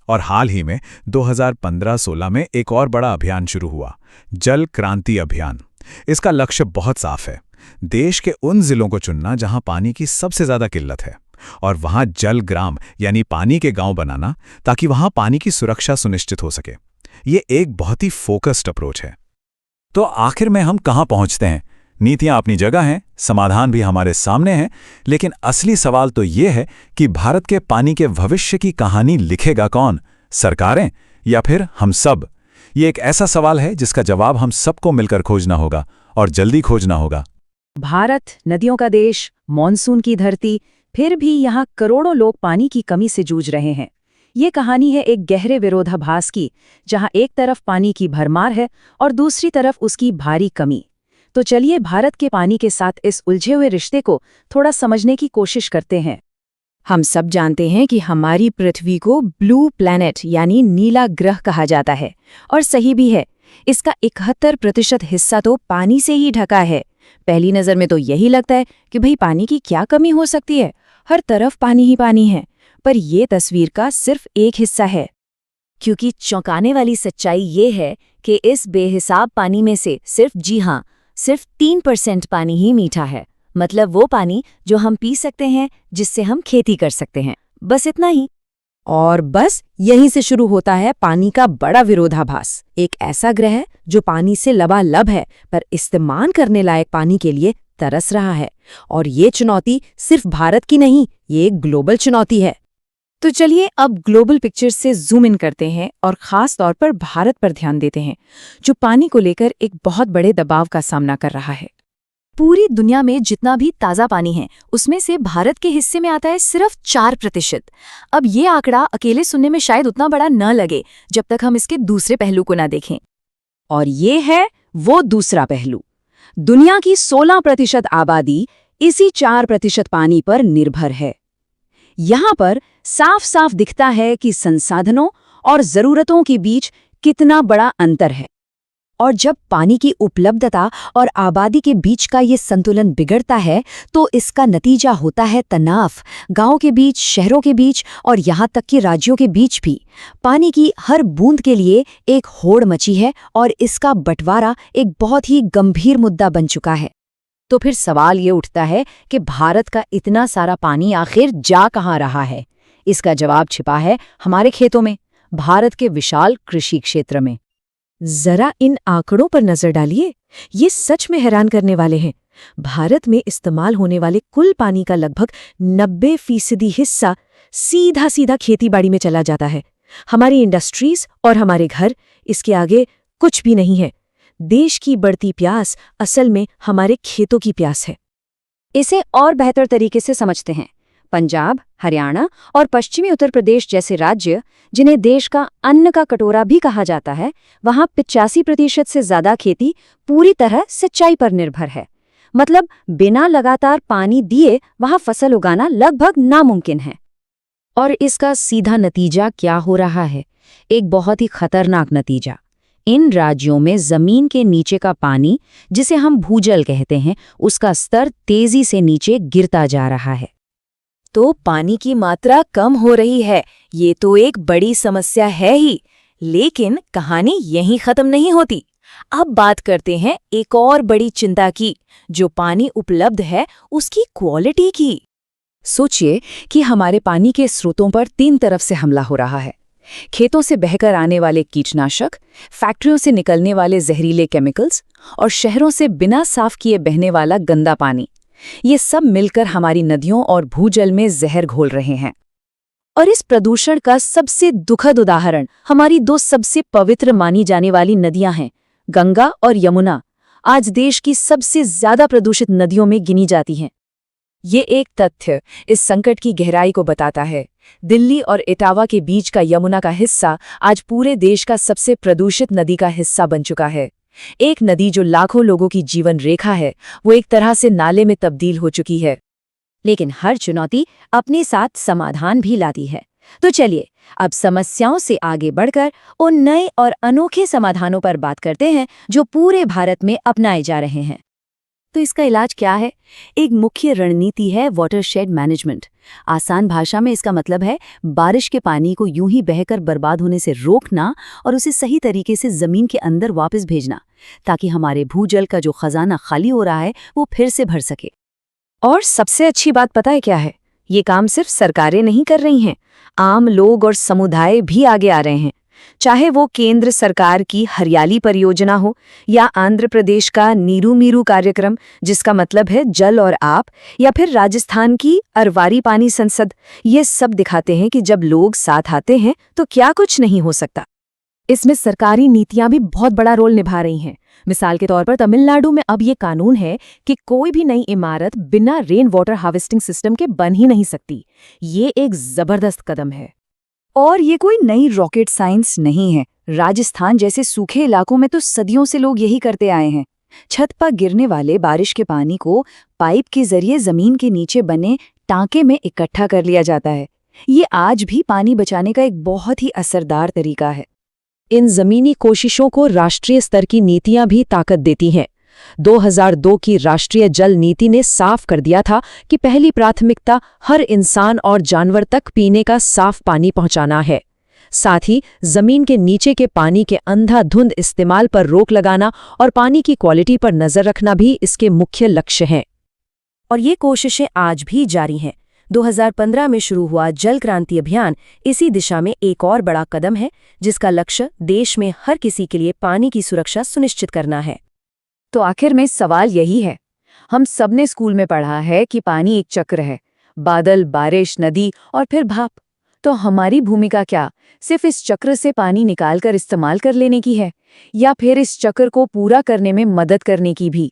C: और हाल ही में 2015-16 में एक और बड़ा अभियान शुरू हुआ, जल क्रांति अभियान। इसका लक्ष्य बहुत साफ है, देश के उन जिलों को चुनना जहां पानी की सबसे ज्यादा किल्लत है और वहां जल ग्राम यानी पानी के गांव बनाना ताकि वहां पानी की सुरक्षा सुनिश्चित हो सके। ये एक बहुत ही फोकस्ड अप्रोच है। तो आखिर में हम कहां पहुंचते हैं? नीतियां अपनी जगह हैं, समाधान भी हमारे सामने हैं, लेकिन असली सवाल तो ये है कि भारत के पानी के भविष्य की कहानी लिखेगा कौन, सरकारें या फिर हम सब? ये एक ऐसा सवाल है जिसका जवाब हम सबको मिलकर खोजना होगा और जल्दी खोजना होगा।
D: भारत नदियों का देश, मॉनसून की धरती, फिर भी यहाँ करोड़ों लोग पानी की कमी से जूझ रहे हैं। ये कहानी है एक गहरे विरोधाभास की, जहाँ एक तरफ पानी की भरमार है और दूसरी तरफ उसकी भारी कमी। तो चलिए भारत के पानी के साथ इस उलझे हुए रिश्ते को थोड़ा समझने की कोशिश करते हैं। हम सब जानते हैं कि हमारी पृथ्वी को ब्लू प्लैनेट यानी नीला ग्रह कहा जाता है, और सही भी है। इसका 71% हिस्सा तो पानी से ही ढका है। पहली नज़र में तो यही लगता है कि भाई पानी की क्या कमी हो सकती है, हर तरफ पानी ही पानी है। पर ये तस्वीर का सिर्फ एक हिस्सा है,
E: क्योंकि चौंकाने वाली सच्चाई ये है कि इस बेहिसाब पानी में से सिर्फ 3% पानी ही मीठा है। मतलब वो पानी जो हम पी सकते हैं, जिससे हम खेती कर सकते हैं, बस इतना ही।
D: और बस यहीं से शुरू होता है पानी का बड़ा विरोधाभास। एक ऐसा ग्रह जो पानी से लबालब है, पर इस्तेमाल करने लायक पानी के लिए तरस रहा है। और ये चुनौती सिर्फ भारत की नहीं, ये एक ग्लोबल चुनौती है। तो चलिए अब ग्लोबल पिक्चर से जूम इन करते हैं और खास तौर पर भारत पर ध्यान देते हैं, जो पानी को लेकर एक बहुत बड़े दबाव का सामना कर रहा है।
E: पूरी दुनिया में जितना भी ताज़ा पानी है उसमें से भारत के हिस्से में आता है सिर्फ 4%। अब ये आंकड़ा अकेले सुनने में शायद उतना बड़ा न लगे जब तक हम इसके दूसरे पहलू को ना देखें।
D: और ये है वो दूसरा पहलू। दुनिया की 16% आबादी इसी 4% पानी पर निर्भर है। यहाँ पर साफ साफ दिखता है कि संसाधनों और जरूरतों के बीच कितना बड़ा अंतर है।
E: और जब पानी की उपलब्धता और आबादी के बीच का ये संतुलन बिगड़ता है तो इसका नतीजा होता है तनाव, गांवों के बीच, शहरों के बीच और यहाँ तक कि राज्यों के बीच भी। पानी की हर बूंद के लिए एक होड़ मची है और इसका बंटवारा एक बहुत ही गंभीर मुद्दा बन चुका है।
D: तो फिर सवाल ये उठता है कि भारत का इतना सारा पानी आखिर जा कहाँ रहा है? इसका जवाब छिपा है हमारे खेतों में, भारत के विशाल कृषि क्षेत्र में।
E: जरा इन आंकड़ों पर नजर डालिए, ये सच में हैरान करने वाले हैं। भारत में इस्तेमाल होने वाले कुल पानी का लगभग 90% हिस्सा सीधा सीधा खेतीबाड़ी में चला जाता है। हमारी इंडस्ट्रीज और हमारे घर इसके आगे कुछ भी नहीं है। देश की बढ़ती प्यास असल में हमारे खेतों की प्यास है।
D: इसे और बेहतर तरीके से समझते हैं। पंजाब, हरियाणा और पश्चिमी उत्तर प्रदेश जैसे राज्य, जिन्हें देश का अन्न का कटोरा भी कहा जाता है, वहां 85% से ज्यादा खेती पूरी तरह सिंचाई पर निर्भर है। मतलब बिना लगातार पानी दिए वहां फसल उगाना लगभग नामुमकिन है। और इसका सीधा नतीजा क्या हो रहा है? एक बहुत ही खतरनाक नतीजा। इन राज्यों में जमीन के नीचे का पानी, जिसे हम भूजल कहते हैं, उसका स्तर तेजी से नीचे गिरता जा रहा है।
E: तो पानी की मात्रा कम हो रही है, ये तो एक बड़ी समस्या है ही। लेकिन कहानी यहीं खत्म नहीं होती। अब बात करते हैं एक और बड़ी चिंता की, जो पानी उपलब्ध है उसकी क्वालिटी की।
D: सोचिए कि हमारे पानी के स्रोतों पर 3 तरफ से हमला हो रहा है। खेतों से बहकर आने वाले कीटनाशक, फैक्ट्रियों से निकलने वाले जहरीले केमिकल्स और शहरों से बिना साफ किए बहने वाला गंदा पानी। ये सब मिलकर हमारी नदियों और भूजल में जहर घोल रहे हैं। और इस प्रदूषण का सबसे दुखद उदाहरण हमारी 2 सबसे पवित्र मानी जाने वाली नदियां हैं, गंगा और यमुना। आज देश की सबसे ज्यादा प्रदूषित नदियों में गिनी जाती हैं। ये एक तथ्य इस संकट की गहराई को बताता है। दिल्ली और इटावा के बीच का यमुना का हिस्सा आज पूरे देश का सबसे प्रदूषित नदी का हिस्सा बन चुका है। एक नदी जो लाखों लोगों की जीवन रेखा है, वो एक तरह से नाले में तब्दील हो चुकी है। लेकिन हर चुनौती अपने साथ समाधान भी लाती है। तो चलिए अब समस्याओं से आगे बढ़कर उन नए और अनोखे समाधानों पर बात करते हैं जो पूरे भारत में अपनाए जा रहे हैं। तो इसका इलाज क्या है? एक मुख्य रणनीति है वाटरशेड मैनेजमेंट। आसान भाषा में इसका मतलब है बारिश के पानी को यूं ही बहकर बर्बाद होने से रोकना और उसे सही तरीके से जमीन के अंदर वापस भेजना, ताकि हमारे भूजल का जो खजाना खाली हो रहा है वो फिर से भर सके। और सबसे अच्छी बात पता है क्या है? ये काम सिर्फ सरकारें नहीं कर रही हैं, आम लोग और समुदाय भी आगे आ रहे हैं। चाहे वो केंद्र सरकार की हरियाली परियोजना हो या आंध्र प्रदेश का नीरू मीरू कार्यक्रम, जिसका मतलब है जल और आप, या फिर राजस्थान की अरवारी पानी संसद, ये सब दिखाते हैं कि जब लोग साथ आते हैं तो क्या कुछ नहीं हो सकता। इसमें सरकारी नीतियां भी बहुत बड़ा रोल निभा रही हैं। मिसाल के तौर पर तमिलनाडु में अब ये कानून है कि कोई भी नई इमारत बिना रेन वाटर हार्वेस्टिंग सिस्टम के बन ही नहीं सकती। ये एक जबरदस्त कदम है। और ये कोई नई रॉकेट साइंस नहीं है। राजस्थान जैसे सूखे इलाकों में तो सदियों से लोग यही करते आए हैं। छत पर गिरने वाले बारिश के पानी को पाइप के जरिए जमीन के नीचे बने टांके में इकट्ठा कर लिया जाता है। ये आज भी पानी बचाने का एक बहुत ही असरदार तरीका है। इन जमीनी कोशिशों को राष्ट्रीय स्तर की नीतियां भी ताकत देती हैं। 2002 की राष्ट्रीय जल नीति ने साफ कर दिया था कि पहली प्राथमिकता हर इंसान और जानवर तक पीने का साफ पानी पहुंचाना है। साथ ही जमीन के नीचे के पानी के अंधाधुंध इस्तेमाल पर रोक लगाना और पानी की क्वालिटी पर नजर रखना भी इसके मुख्य लक्ष्य हैं। और ये कोशिशें आज भी जारी हैं। 2015 में शुरू हुआ जल क्रांति अभियान इसी दिशा में एक और बड़ा कदम है, जिसका लक्ष्य देश में हर किसी के लिए पानी की सुरक्षा सुनिश्चित करना है। तो आखिर में सवाल यही है, हम सबने स्कूल में पढ़ा है कि पानी एक चक्र है, बादल, बारिश, नदी और फिर भाप। तो हमारी भूमिका क्या सिर्फ इस चक्र से पानी निकालकर इस्तेमाल कर लेने की है, या फिर इस चक्र को पूरा करने में मदद करने की भी?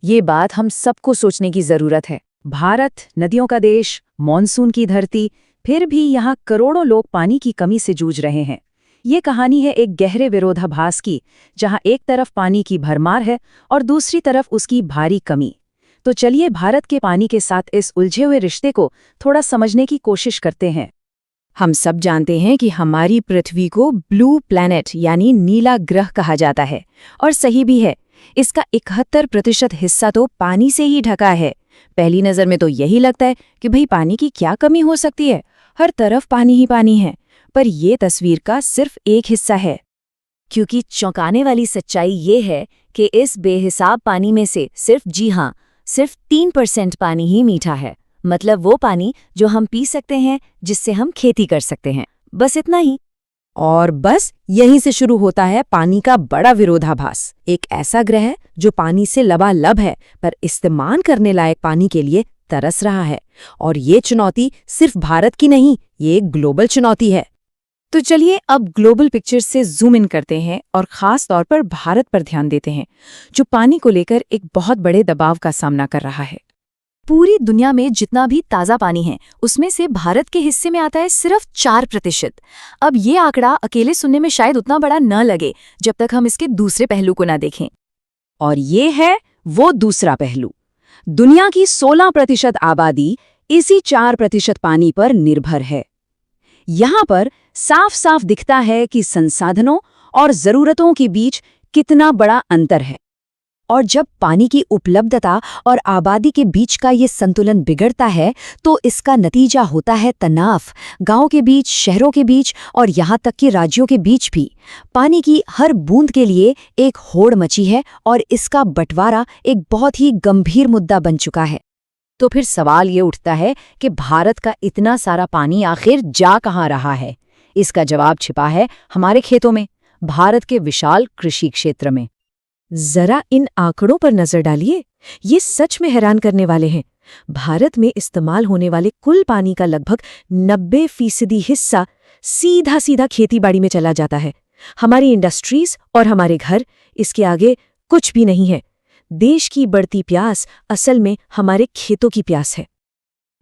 D: ये बात हम सबको सोचने की जरूरत है। भारत नदियों का देश, मॉनसून की धरती, फिर भी यहाँ करोड़ों लोग पानी की कमी से जूझ रहे हैं। ये कहानी है एक गहरे विरोधाभास की, जहाँ एक तरफ पानी की भरमार है और दूसरी तरफ उसकी भारी कमी। तो चलिए भारत के पानी के साथ इस उलझे हुए रिश्ते को थोड़ा समझने की कोशिश करते हैं। हम सब जानते हैं कि हमारी पृथ्वी को ब्लू प्लैनेट यानी नीला ग्रह कहा जाता है, और सही भी है। इसका 71% हिस्सा तो पानी से ही ढका है। पहली नज़र में तो यही लगता है कि भाई पानी की क्या कमी हो सकती है, हर तरफ पानी ही पानी है। पर ये तस्वीर का सिर्फ एक हिस्सा है, क्योंकि चौंकाने वाली सच्चाई ये है कि इस बेहिसाब पानी में से सिर्फ 3% पानी ही मीठा है। मतलब वो पानी जो हम पी सकते हैं, जिससे हम खेती कर सकते हैं, बस इतना ही। और बस यहीं से शुरू होता है पानी का बड़ा विरोधाभास। एक ऐसा ग्रह जो पानी से लबालब है, पर इस्तेमाल करने लायक पानी के लिए तरस रहा है। और ये चुनौती सिर्फ भारत की नहीं, ये एक ग्लोबल चुनौती है। तो चलिए अब ग्लोबल पिक्चर से जूम इन करते हैं और खास तौर पर भारत पर ध्यान देते हैं, जो पानी को लेकर एक बहुत बड़े दबाव का सामना कर रहा है। पूरी दुनिया में जितना भी ताज़ा पानी है, उसमें से भारत के हिस्से में आता है सिर्फ 4%। अब ये आंकड़ा अकेले सुनने में शायद उतना बड़ा न लगे, जब तक हम इसके दूसरे पहलू को ना देखें। और ये है वो दूसरा पहलू। दुनिया की 16% आबादी इसी 4% पानी पर निर्भर है। यहाँ पर साफ साफ दिखता है कि संसाधनों और जरूरतों के बीच कितना बड़ा अंतर है। और जब पानी की उपलब्धता और आबादी के बीच का ये संतुलन बिगड़ता है, तो इसका नतीजा होता है तनाव, गांव के बीच, शहरों के बीच और यहाँ तक कि राज्यों के बीच भी। पानी की हर बूंद के लिए एक होड़ मची है और इसका बंटवारा एक बहुत ही गंभीर मुद्दा बन चुका है। तो फिर सवाल ये उठता है कि भारत का इतना सारा पानी आखिर जा कहाँ रहा है? इसका जवाब छिपा है हमारे खेतों में, भारत के विशाल कृषि क्षेत्र में। जरा इन आंकड़ों पर नजर डालिए, ये सच में हैरान करने वाले हैं। भारत में इस्तेमाल होने वाले कुल पानी का लगभग 90% हिस्सा सीधा सीधा खेतीबाड़ी में चला जाता है। हमारी इंडस्ट्रीज और हमारे घर इसके आगे कुछ भी नहीं है। देश की बढ़ती प्यास असल में हमारे खेतों की प्यास है।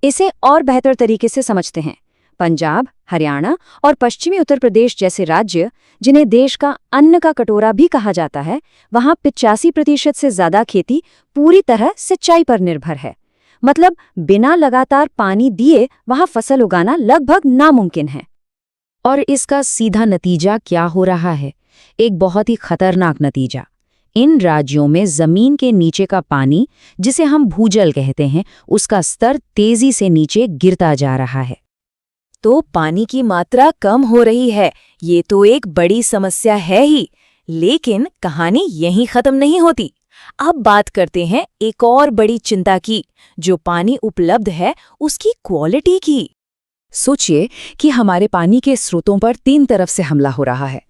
D: इसे और बेहतर तरीके से समझते हैं। पंजाब, हरियाणा और पश्चिमी उत्तर प्रदेश जैसे राज्य, जिन्हें देश का अन्न का कटोरा भी कहा जाता है, वहां 85% से ज्यादा खेती पूरी तरह सिंचाई पर निर्भर है। मतलब बिना लगातार पानी दिए वहां फसल उगाना लगभग नामुमकिन है। और इसका सीधा नतीजा क्या हो रहा है? एक बहुत ही खतरनाक नतीजा। इन राज्यों में जमीन के नीचे का पानी, जिसे हम भूजल कहते हैं, उसका स्तर तेजी से नीचे गिरता जा रहा है। तो पानी की मात्रा कम हो रही है, ये तो एक बड़ी समस्या है ही। लेकिन कहानी यहीं खत्म नहीं होती। अब बात करते हैं एक और बड़ी चिंता की, जो पानी उपलब्ध है उसकी क्वालिटी की। सोचिए कि हमारे पानी के स्रोतों पर 3 तरफ से हमला हो रहा है।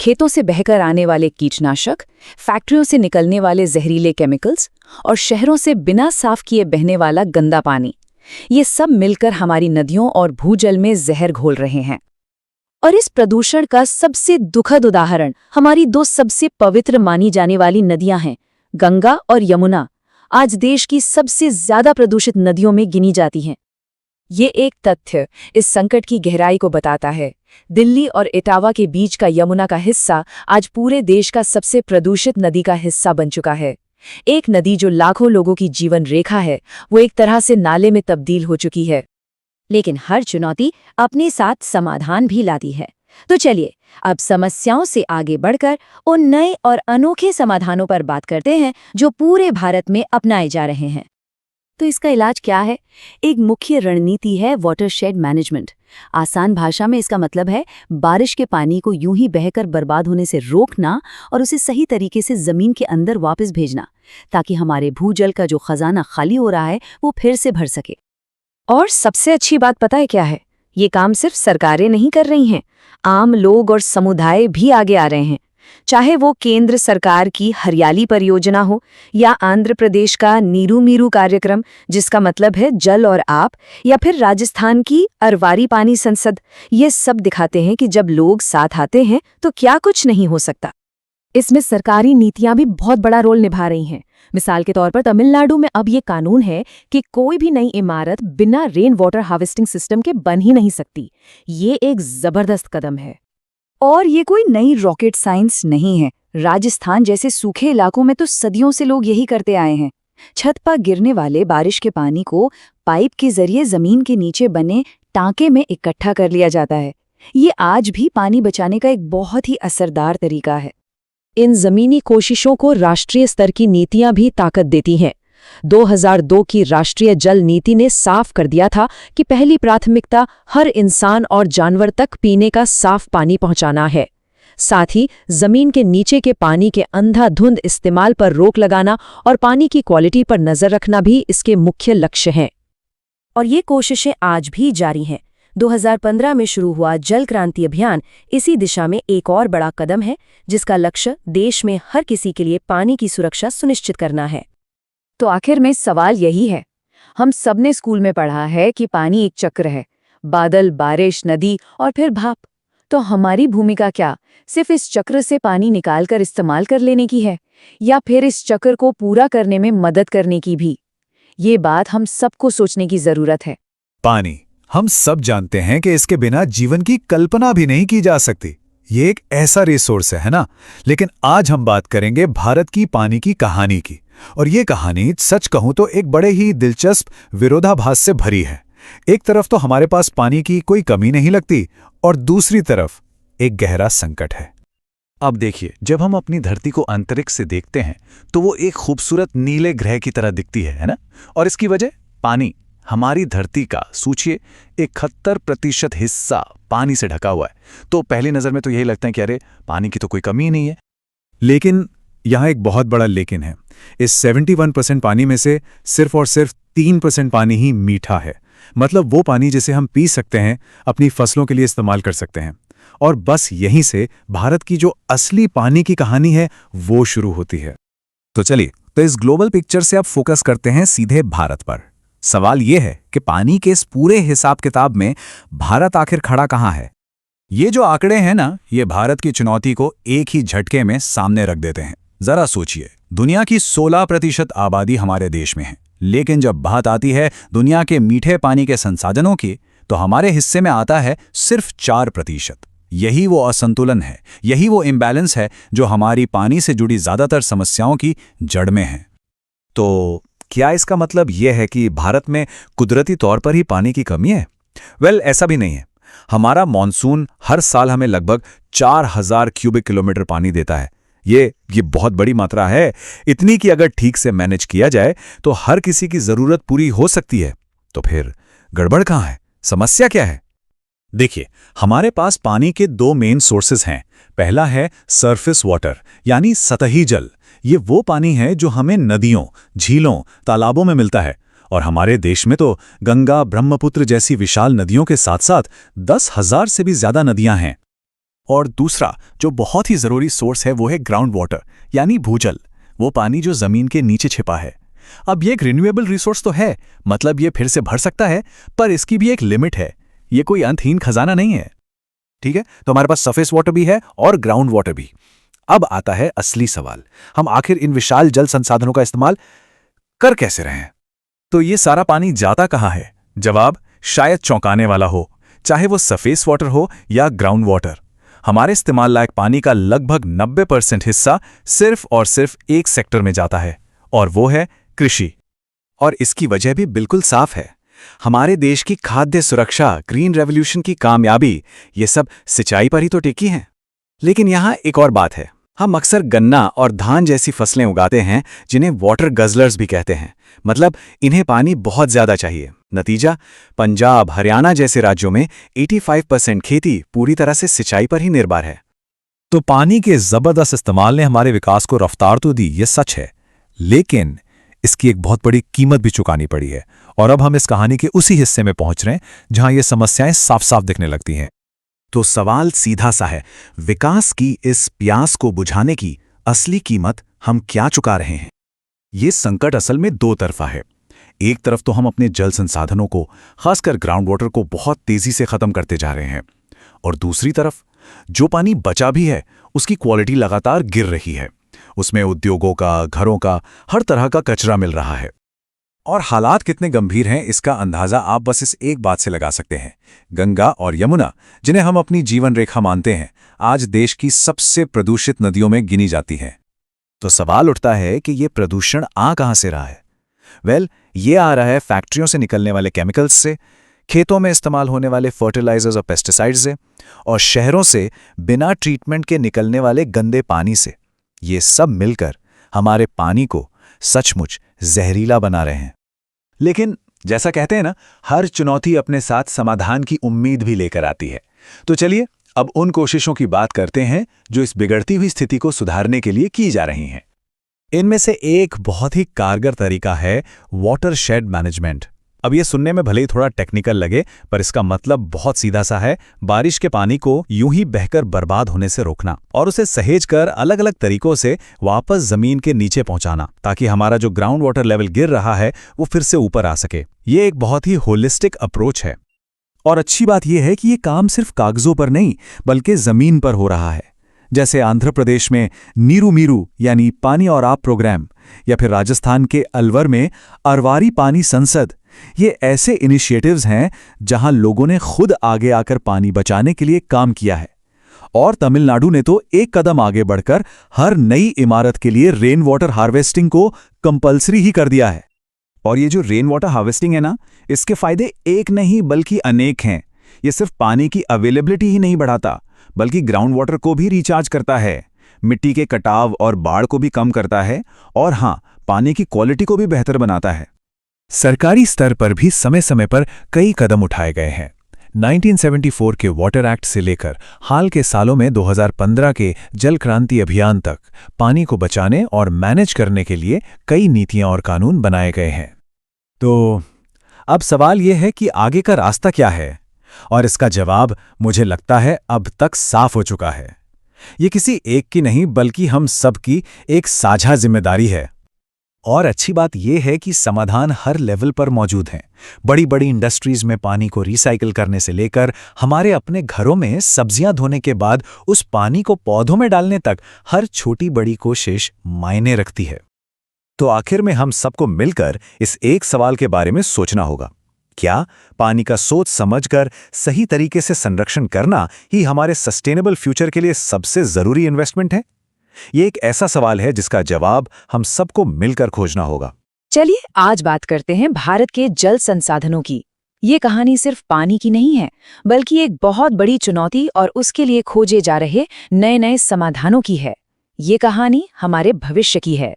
D: खेतों से बहकर आने वाले कीटनाशक, फैक्ट्रियों से निकलने वाले जहरीले केमिकल्स और शहरों से बिना साफ किए बहने वाला गंदा पानी। ये सब मिलकर हमारी नदियों और भूजल में जहर घोल रहे हैं। और इस प्रदूषण का सबसे दुखद उदाहरण हमारी 2 सबसे पवित्र मानी जाने वाली नदियां हैं, गंगा और यमुना। आज देश की सबसे ज्यादा प्रदूषित नदियों में गिनी जाती हैं। ये एक तथ्य इस संकट की गहराई को बताता है। दिल्ली और इटावा के बीच का यमुना का हिस्सा आज पूरे देश का सबसे प्रदूषित नदी का हिस्सा बन चुका है। एक नदी जो लाखों लोगों की जीवन रेखा है, वो एक तरह से नाले में तब्दील हो चुकी है। लेकिन हर चुनौती अपने साथ समाधान भी लाती है। तो चलिए अब समस्याओं से आगे बढ़कर उन नए और अनोखे समाधानों पर बात करते हैं जो पूरे भारत में अपनाए जा रहे हैं। तो इसका इलाज क्या है? एक मुख्य रणनीति है वाटरशेड मैनेजमेंट। आसान भाषा में इसका मतलब है बारिश के पानी को यूं ही बहकर बर्बाद होने से रोकना और उसे सही तरीके से जमीन के अंदर वापस भेजना, ताकि हमारे भूजल का जो खजाना खाली हो रहा है वो फिर से भर सके। और सबसे अच्छी बात पता है क्या है? ये काम सिर्फ सरकारें नहीं कर रही हैं, आम लोग और समुदाय भी आगे आ रहे हैं। चाहे वो केंद्र सरकार की हरियाली परियोजना हो या आंध्र प्रदेश का नीरू मीरू कार्यक्रम, जिसका मतलब है जल और आप, या फिर राजस्थान की अरवारी पानी संसद, ये सब दिखाते हैं कि जब लोग साथ आते हैं तो क्या कुछ नहीं हो सकता।
G: इसमें सरकारी नीतियां भी बहुत बड़ा रोल निभा रही हैं। मिसाल के तौर पर तमिलनाडु में अब ये कानून है कि कोई भी नई इमारत बिना रेन वाटर हार्वेस्टिंग सिस्टम के बन ही नहीं सकती। ये एक जबरदस्त कदम है।
E: और ये कोई नई रॉकेट साइंस नहीं है। राजस्थान जैसे सूखे इलाकों में तो सदियों से लोग यही करते आए हैं। छत पर गिरने वाले बारिश के पानी को पाइप के जरिए जमीन के नीचे बने टांके में इकट्ठा कर लिया जाता है। ये आज भी पानी बचाने का एक बहुत ही असरदार तरीका है।
D: इन जमीनी कोशिशों को राष्ट्रीय स्तर की नीतियां भी ताकत देती हैं। 2002 की राष्ट्रीय जल नीति ने साफ कर दिया था कि पहली प्राथमिकता हर इंसान और जानवर तक पीने का साफ पानी पहुंचाना है। साथ ही जमीन के नीचे के पानी के अंधाधुंध इस्तेमाल पर रोक लगाना और पानी की क्वालिटी पर नजर रखना भी इसके मुख्य लक्ष्य हैं।
G: और ये कोशिशें आज भी जारी हैं। 2015 में शुरू हुआ जल क्रांति अभियान इसी दिशा में एक और बड़ा कदम है, जिसका लक्ष्य देश में हर किसी के लिए पानी की सुरक्षा सुनिश्चित करना है।
D: तो आखिर में सवाल यही है, हम सबने स्कूल में पढ़ा है कि पानी एक चक्र है, बादल, बारिश, नदी और फिर भाप। तो हमारी भूमिका क्या सिर्फ इस चक्र से पानी निकालकर इस्तेमाल कर लेने की है, या फिर इस चक्र को पूरा करने में मदद करने की भी? ये बात हम सबको सोचने की जरूरत है।
B: पानी, हम सब जानते हैं कि इसके बिना जीवन की कल्पना भी नहीं की जा सकती। ये एक ऐसा रिसोर्स है ना? लेकिन आज हम बात करेंगे भारत की पानी की कहानी की। और ये कहानी सच कहूं तो एक बड़े ही दिलचस्प विरोधाभास से भरी है। एक तरफ तो हमारे पास पानी की कोई कमी नहीं लगती, और दूसरी तरफ एक गहरा संकट है। अब देखिए, जब हम अपनी धरती को अंतरिक्ष से देखते हैं तो वो एक खूबसूरत नीले ग्रह की तरह दिखती है ना? और इसकी वजह पानी। हमारी धरती का सोचिए 71% हिस्सा पानी से ढका हुआ है। तो पहली नजर में तो यही लगता है कि अरे पानी की तो कोई कमी ही नहीं है। लेकिन यहां एक बहुत बड़ा लेकिन है। इस 71% पानी में से सिर्फ और सिर्फ 3% पानी ही मीठा है। मतलब वो पानी जिसे हम पी सकते हैं, अपनी फसलों के लिए इस्तेमाल कर सकते हैं। और बस यहीं से भारत की जो असली पानी की कहानी है वो शुरू होती है। तो चलिए, तो इस ग्लोबल पिक्चर से अब फोकस करते हैं सीधे भारत पर। सवाल यह है कि पानी के इस पूरे हिसाब किताब में भारत आखिर खड़ा कहां है? ये जो आंकड़े हैं ना, ये भारत की चुनौती को एक ही झटके में सामने रख देते हैं। जरा सोचिए, दुनिया की 16% आबादी हमारे देश में है, लेकिन जब बात आती है दुनिया के मीठे पानी के संसाधनों की, तो हमारे हिस्से में आता है सिर्फ 4%। यही वो असंतुलन है, यही वो इम्बैलेंस है जो हमारी पानी से जुड़ी ज्यादातर समस्याओं की जड़ में है। तो क्या इसका मतलब यह है कि भारत में कुदरती तौर पर ही पानी की कमी है? वेल, ऐसा भी नहीं है। हमारा मॉनसून हर साल हमें लगभग 4000 क्यूबिक किलोमीटर पानी देता है। ये बहुत बड़ी मात्रा है। इतनी कि अगर ठीक से मैनेज किया जाए तो हर किसी की जरूरत पूरी हो सकती है। तो फिर गड़बड़ कहाँ है? समस्या क्या है? देखिए, हमारे पास पानी के 2 मेन सोर्सेज हैं। पहला है सरफेस वाटर, यानी सतही जल। ये वो पानी है जो हमें नदियों, झीलों, तालाबों में मिलता है। और हमारे देश में तो गंगा, ब्रह्मपुत्र जैसी विशाल नदियों के साथ साथ 10,000 से भी ज्यादा नदियां हैं। और दूसरा जो बहुत ही जरूरी सोर्स है वो है ग्राउंड वाटर, यानी भूजल। वो पानी जो जमीन के नीचे छिपा है। अब ये एक रिन्यूएबल रिसोर्स तो है, मतलब ये फिर से भर सकता है, पर इसकी भी एक लिमिट है। ये कोई अंतहीन खजाना नहीं है। ठीक है, तो हमारे पास सरफेस वाटर भी है और ग्राउंड वाटर भी। अब आता है असली सवाल, हम आखिर इन विशाल जल संसाधनों का इस्तेमाल कर कैसे रहे हैं? तो ये सारा पानी जाता कहाँ है? जवाब शायद चौंकाने वाला हो, चाहे वो सरफेस वाटर हो या ग्राउंड वाटर। हमारे इस्तेमाल लायक पानी का लगभग 90% हिस्सा सिर्फ और सिर्फ एक सेक्टर में जाता है, और वो है कृषि। और इसकी वजह भी बिल्कुल साफ है। हमारे देश की खाद्य सुरक्षा, ग्रीन रेवोल्यूशन की कामयाबी, ये सब सिंचाई पर ही तो टिकी है। लेकिन यहाँ एक और बात है, हम अक्सर गन्ना और धान जैसी फसलें उगाते हैं जिन्हें वाटर गजलर्स भी कहते हैं। मतलब इन्हें पानी बहुत ज्यादा चाहिए। नतीजा, पंजाब, हरियाणा जैसे राज्यों में 85% खेती पूरी तरह से सिंचाई पर ही निर्भर है। तो पानी के जबरदस्त इस्तेमाल ने हमारे विकास को रफ्तार तो दी, ये सच है, लेकिन इसकी एक बहुत बड़ी कीमत भी चुकानी पड़ी है। और अब हम इस कहानी के उसी हिस्से में पहुंच रहे हैं जहां ये समस्याएं साफ साफ दिखने लगती हैं। तो सवाल सीधा सा है, विकास की इस प्यास को बुझाने की असली कीमत हम क्या चुका रहे हैं? ये संकट असल में 2 तरफा है। एक तरफ तो हम अपने जल संसाधनों को, खासकर ग्राउंड वाटर को बहुत तेजी से खत्म करते जा रहे हैं, और दूसरी तरफ जो पानी बचा भी है उसकी क्वालिटी लगातार गिर रही है। उसमें उद्योगों का, घरों का, हर तरह का कचरा मिल रहा है। और हालात कितने गंभीर हैं इसका अंदाजा आप बस इस एक बात से लगा सकते हैं। गंगा और यमुना, जिन्हें हम अपनी जीवन रेखा मानते हैं, आज देश की सबसे प्रदूषित नदियों में गिनी जाती हैं। तो सवाल उठता है कि ये प्रदूषण आ कहां से रहा है? ये आ रहा है फैक्ट्रियों से निकलने वाले केमिकल्स से, खेतों में इस्तेमाल होने वाले फर्टिलाइजर्स और पेस्टिसाइड्स से, और शहरों से बिना ट्रीटमेंट के निकलने वाले गंदे पानी से। ये सब मिलकर हमारे पानी को सचमुच जहरीला बना रहे हैं। लेकिन जैसा कहते हैं ना, हर चुनौती अपने साथ समाधान की उम्मीद भी लेकर आती है। तो चलिए अब उन कोशिशों की बात करते हैं जो इस बिगड़ती हुई स्थिति को सुधारने के लिए की जा रही हैं।
C: इनमें से एक बहुत ही कारगर तरीका है वाटरशेड मैनेजमेंट। अब ये सुनने में भले ही थोड़ा टेक्निकल लगे, पर इसका मतलब बहुत सीधा सा है। बारिश के पानी को यूं ही बहकर बर्बाद होने से रोकना और उसे सहेज कर अलग अलग तरीकों से वापस जमीन के नीचे पहुंचाना, ताकि हमारा जो ग्राउंड वाटर लेवल गिर रहा है वो फिर से ऊपर आ सके। ये एक बहुत ही होलिस्टिक अप्रोच है। और अच्छी बात यह है कि ये काम सिर्फ कागजों पर नहीं बल्कि जमीन पर हो रहा है। जैसे आंध्र प्रदेश में नीरू मीरू यानी पानी और आप प्रोग्राम, या फिर राजस्थान के अलवर में अरवारी पानी संसद। ये ऐसे इनिशिएटिव्स हैं जहां लोगों ने खुद आगे आकर पानी बचाने के लिए काम किया है। और तमिलनाडु ने तो एक कदम आगे बढ़कर हर नई इमारत के लिए रेन वाटर हार्वेस्टिंग को कंपल्सरी ही कर दिया है। और ये जो रेन वाटर हार्वेस्टिंग है ना, इसके फायदे एक नहीं बल्कि अनेक हैं। ये सिर्फ पानी की अवेलेबिलिटी ही नहीं बढ़ाता, बल्कि ग्राउंड वाटर को भी रिचार्ज करता है, मिट्टी के कटाव और बाढ़ को भी कम करता है, और हाँ, पानी की क्वालिटी को भी बेहतर बनाता है।
B: सरकारी स्तर पर भी समय समय पर कई कदम उठाए गए हैं। 1974 के वाटर एक्ट से लेकर हाल के सालों में 2015 के जल क्रांति अभियान तक पानी को बचाने और मैनेज करने के लिए कई नीतियां और कानून बनाए गए हैं।
C: तो अब सवाल यह है कि आगे का रास्ता क्या है? और इसका जवाब मुझे लगता है अब तक साफ हो चुका है। ये किसी एक की नहीं बल्कि हम सब की एक साझा जिम्मेदारी है। और अच्छी बात यह है कि समाधान हर लेवल पर मौजूद हैं। बड़ी बड़ी इंडस्ट्रीज में पानी को रिसाइकिल करने से लेकर हमारे अपने घरों में सब्जियां धोने के बाद उस पानी को पौधों में डालने तक हर छोटी बड़ी कोशिश मायने रखती है।
B: तो आखिर में हम सबको मिलकर इस एक सवाल के बारे में सोचना होगा, क्या पानी का सोच समझकर सही तरीके से संरक्षण करना ही हमारे सस्टेनेबल फ्यूचर के लिए सबसे जरूरी इन्वेस्टमेंट है? ये एक ऐसा सवाल है जिसका जवाब हम सबको मिलकर खोजना होगा।
E: चलिए आज बात करते हैं भारत के जल संसाधनों की। ये कहानी सिर्फ पानी की नहीं है, बल्कि एक बहुत बड़ी चुनौती और उसके लिए खोजे जा रहे नए नए समाधानों की है। ये कहानी हमारे भविष्य की है।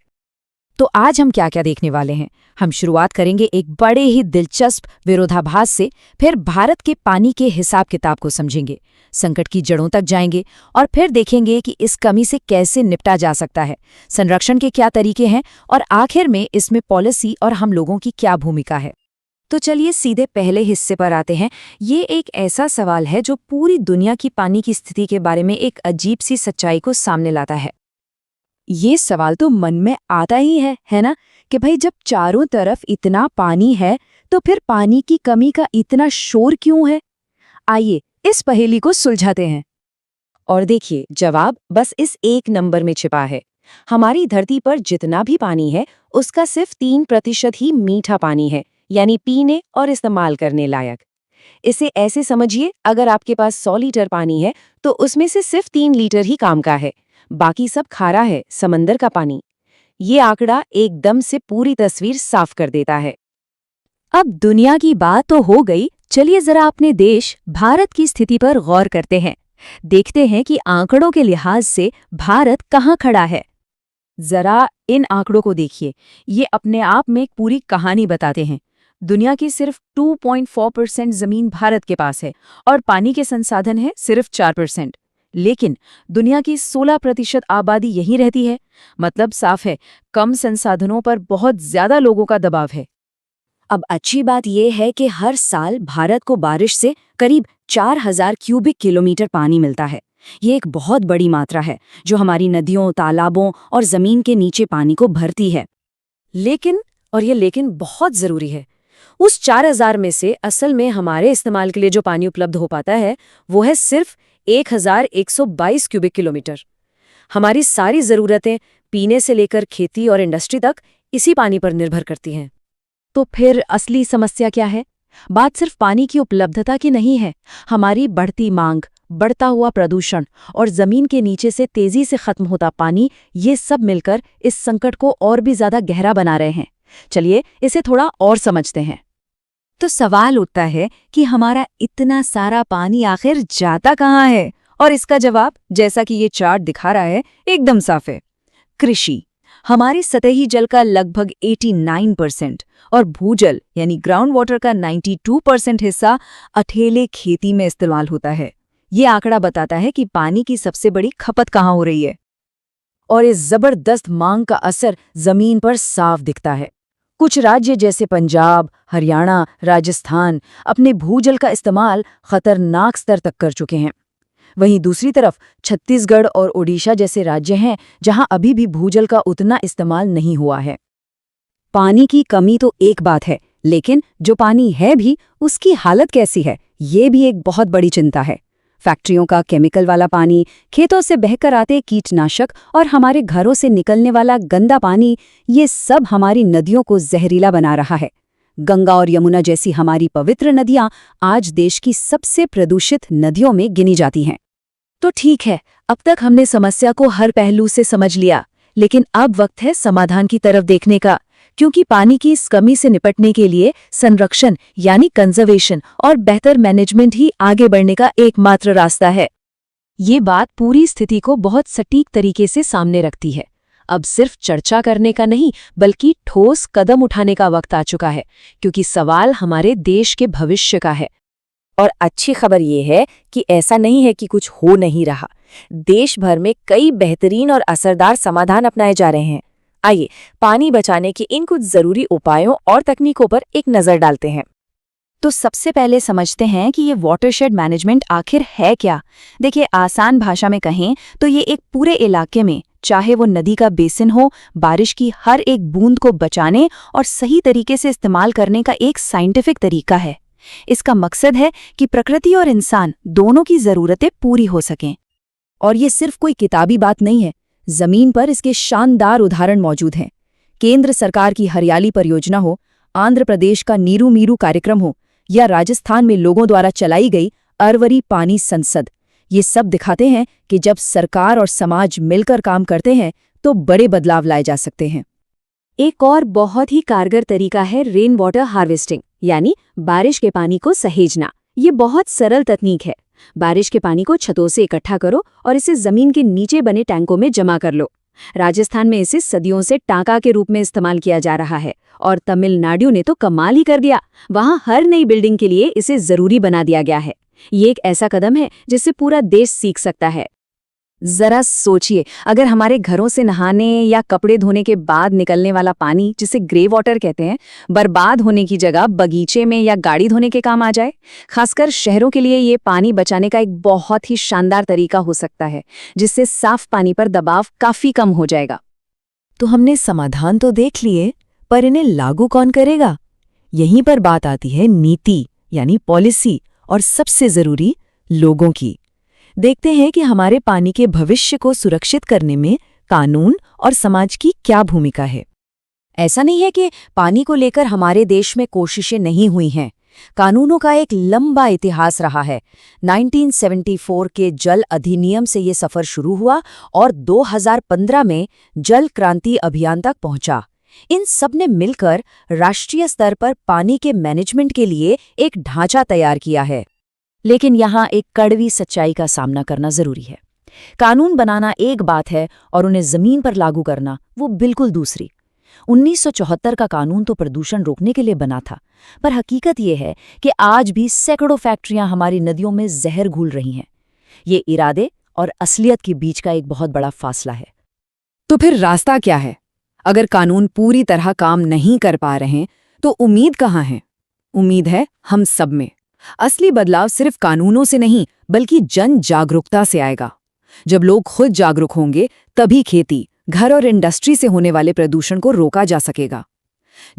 E: तो आज हम क्या क्या देखने वाले हैं? हम शुरुआत करेंगे एक बड़े ही दिलचस्प विरोधाभास से, फिर भारत के पानी के हिसाब किताब को समझेंगे, संकट की जड़ों तक जाएंगे और फिर देखेंगे कि इस कमी से कैसे निपटा जा सकता है, संरक्षण के क्या तरीके हैं और आखिर में इसमें पॉलिसी और हम लोगों की क्या भूमिका है। तो चलिए सीधे पहले हिस्से पर आते हैं। ये एक ऐसा सवाल है जो पूरी दुनिया की पानी की स्थिति के बारे में एक अजीब सी सच्चाई को सामने लाता है। ये सवाल तो मन में आता ही है ना, कि भाई जब चारों तरफ इतना पानी है तो फिर पानी की कमी का इतना शोर क्यों है? आइए इस पहेली को सुलझाते हैं। और देखिए, जवाब बस इस एक नंबर में छिपा है। हमारी धरती पर जितना भी पानी है उसका सिर्फ 3% ही मीठा पानी है, यानी पीने और इस्तेमाल करने लायक। इसे ऐसे समझिए, अगर आपके पास 100 लीटर पानी है तो उसमें से सिर्फ 3 लीटर ही काम का है, बाकी सब खारा है, समंदर का पानी। ये आंकड़ा एकदम से पूरी तस्वीर साफ कर देता है। अब दुनिया की बात तो हो गई, चलिए जरा अपने देश भारत की स्थिति पर गौर करते हैं। देखते हैं कि आंकड़ों के लिहाज से भारत कहाँ खड़ा है। जरा इन आंकड़ों को देखिए, ये अपने आप में एक पूरी कहानी बताते हैं। दुनिया की सिर्फ 2.4% जमीन भारत के पास है और पानी के संसाधन है सिर्फ 4%। लेकिन दुनिया की 16% आबादी यहीं रहती है। मतलब साफ है, कम संसाधनों पर बहुत ज्यादा लोगों का दबाव है। अब अच्छी बात यह है कि हर साल भारत को बारिश से करीब 4000 क्यूबिक किलोमीटर पानी मिलता है। ये एक बहुत बड़ी मात्रा है जो हमारी नदियों, तालाबों और जमीन के नीचे पानी को भरती है। लेकिन, और ये लेकिन बहुत जरूरी है, उस 4000 में से असल में हमारे इस्तेमाल के लिए जो पानी उपलब्ध हो पाता है वो है सिर्फ
G: 1122 क्यूबिक किलोमीटर। हमारी सारी ज़रूरतें पीने से लेकर खेती और इंडस्ट्री तक इसी पानी पर निर्भर करती हैं।
D: तो फिर असली समस्या क्या है? बात सिर्फ पानी की उपलब्धता की नहीं है। हमारी बढ़ती मांग, बढ़ता हुआ प्रदूषण और जमीन के नीचे से तेजी से खत्म होता पानी, ये सब मिलकर इस संकट को और भी ज्यादा गहरा बना रहे हैं। चलिए इसे थोड़ा और समझते हैं।
E: तो सवाल उठता है कि हमारा इतना सारा पानी आखिर जाता कहाँ है? और इसका जवाब, जैसा कि ये चार्ट दिखा रहा है, एकदम साफ है। कृषि। हमारे सतही जल का लगभग 89% और भूजल यानी ग्राउंड वाटर का 92% हिस्सा अकेले खेती में इस्तेमाल होता है। ये आंकड़ा बताता है कि पानी की सबसे बड़ी खपत कहाँ हो रही है।
D: और इस जबरदस्त मांग का असर जमीन पर साफ दिखता है। कुछ राज्य जैसे पंजाब, हरियाणा, राजस्थान अपने भूजल का इस्तेमाल खतरनाक स्तर तक कर चुके हैं। वहीं दूसरी तरफ छत्तीसगढ़ और ओडिशा जैसे राज्य हैं जहां अभी भी भूजल का उतना इस्तेमाल नहीं हुआ है। पानी की कमी तो एक बात है, लेकिन जो पानी है भी उसकी हालत कैसी है, ये भी एक बहुत बड़ी चिंता है। फैक्ट्रियों का केमिकल वाला पानी, खेतों से बहकर आते कीटनाशक और हमारे घरों से निकलने वाला गंदा पानी, ये सब हमारी नदियों को जहरीला बना रहा है। गंगा और यमुना जैसी हमारी पवित्र नदियां आज देश की सबसे प्रदूषित नदियों में गिनी जाती हैं। तो ठीक है, अब तक हमने समस्या को हर पहलू से समझ लिया, लेकिन अब वक्त है समाधान की तरफ देखने का, क्योंकि पानी की इस कमी से निपटने के लिए संरक्षण यानी कंजर्वेशन और बेहतर मैनेजमेंट ही आगे बढ़ने का एकमात्र रास्ता है। ये बात पूरी स्थिति को बहुत सटीक तरीके से सामने रखती है। अब सिर्फ चर्चा करने का नहीं, बल्कि ठोस कदम उठाने का वक्त आ चुका है, क्योंकि सवाल हमारे देश के भविष्य का है।
G: और अच्छी खबर ये है कि ऐसा नहीं है कि कुछ हो नहीं रहा। देश भर में कई बेहतरीन और असरदार समाधान अपनाए जा रहे हैं। आइए पानी बचाने के इन कुछ जरूरी उपायों और तकनीकों पर एक नजर डालते हैं।
E: तो सबसे पहले समझते हैं कि ये वाटरशेड मैनेजमेंट आखिर है क्या। देखिए, आसान भाषा में कहें तो ये एक पूरे इलाके में, चाहे वो नदी का बेसिन हो, बारिश की हर एक बूंद को बचाने और सही तरीके से इस्तेमाल करने का एक साइंटिफिक तरीका है। इसका मकसद है कि प्रकृति और इंसान दोनों की जरूरतें पूरी हो सकें।
D: और ये सिर्फ कोई किताबी बात नहीं है, जमीन पर इसके शानदार उदाहरण मौजूद हैं। केंद्र सरकार की हरियाली परियोजना हो, आंध्र प्रदेश का नीरू मीरू कार्यक्रम हो, या राजस्थान में लोगों द्वारा चलाई गई अरवरी पानी संसद, ये सब दिखाते हैं कि जब सरकार और समाज मिलकर काम करते हैं तो बड़े बदलाव लाए जा सकते हैं।
E: एक और बहुत ही कारगर तरीका है रेन वाटर हार्वेस्टिंग, यानी बारिश के पानी को सहेजना। ये बहुत सरल तकनीक है। बारिश के पानी को छतों से इकट्ठा करो और इसे जमीन के नीचे बने टैंकों में जमा कर लो। राजस्थान में इसे सदियों से टांका के रूप में इस्तेमाल किया जा रहा है, और तमिलनाडु ने तो कमाल ही कर दिया। वहां हर नई बिल्डिंग के लिए इसे जरूरी बना दिया गया है। ये एक ऐसा कदम है जिससे पूरा देश सीख सकता है। जरा सोचिए, अगर हमारे घरों से नहाने या कपड़े धोने के बाद निकलने वाला पानी, जिसे ग्रे वाटर कहते हैं, बर्बाद होने की जगह बगीचे में या गाड़ी धोने के काम आ जाए। खासकर शहरों के लिए ये पानी बचाने का एक बहुत ही शानदार तरीका हो सकता है, जिससे साफ पानी पर दबाव काफी कम हो जाएगा।
G: तो हमने समाधान तो देख लिए, पर इन्हें लागू कौन करेगा? यहीं पर बात आती है नीति यानी पॉलिसी और सबसे जरूरी लोगों की। देखते हैं कि हमारे पानी के भविष्य को सुरक्षित करने में कानून और समाज की क्या भूमिका है।
D: ऐसा नहीं है कि पानी को लेकर हमारे देश में कोशिशें नहीं हुई हैं। कानूनों का एक लंबा इतिहास रहा है। 1974 के जल अधिनियम से ये सफर शुरू हुआ और 2015 में जल क्रांति अभियान तक पहुंचा। इन सब ने मिलकर राष्ट्रीय स्तर पर पानी के मैनेजमेंट के लिए एक ढांचा तैयार किया है। लेकिन यहाँ एक कड़वी सच्चाई का सामना करना जरूरी है। कानून बनाना एक बात है और उन्हें जमीन पर लागू करना वो बिल्कुल दूसरी। 1974 का कानून तो प्रदूषण रोकने के लिए बना था, पर हकीकत ये है कि आज भी सैकड़ों फैक्ट्रियां हमारी नदियों में जहर घूल रही हैं। ये इरादे और असलियत के बीच का एक बहुत बड़ा फासला है। तो फिर रास्ता क्या है? अगर कानून पूरी तरह काम नहीं कर पा रहे तो उम्मीद कहाँ है? उम्मीद है हम सब में। असली बदलाव सिर्फ कानूनों से नहीं, बल्कि जन जागरूकता से आएगा। जब लोग खुद जागरूक होंगे, तभी खेती, घर और इंडस्ट्री से होने वाले प्रदूषण को रोका जा सकेगा।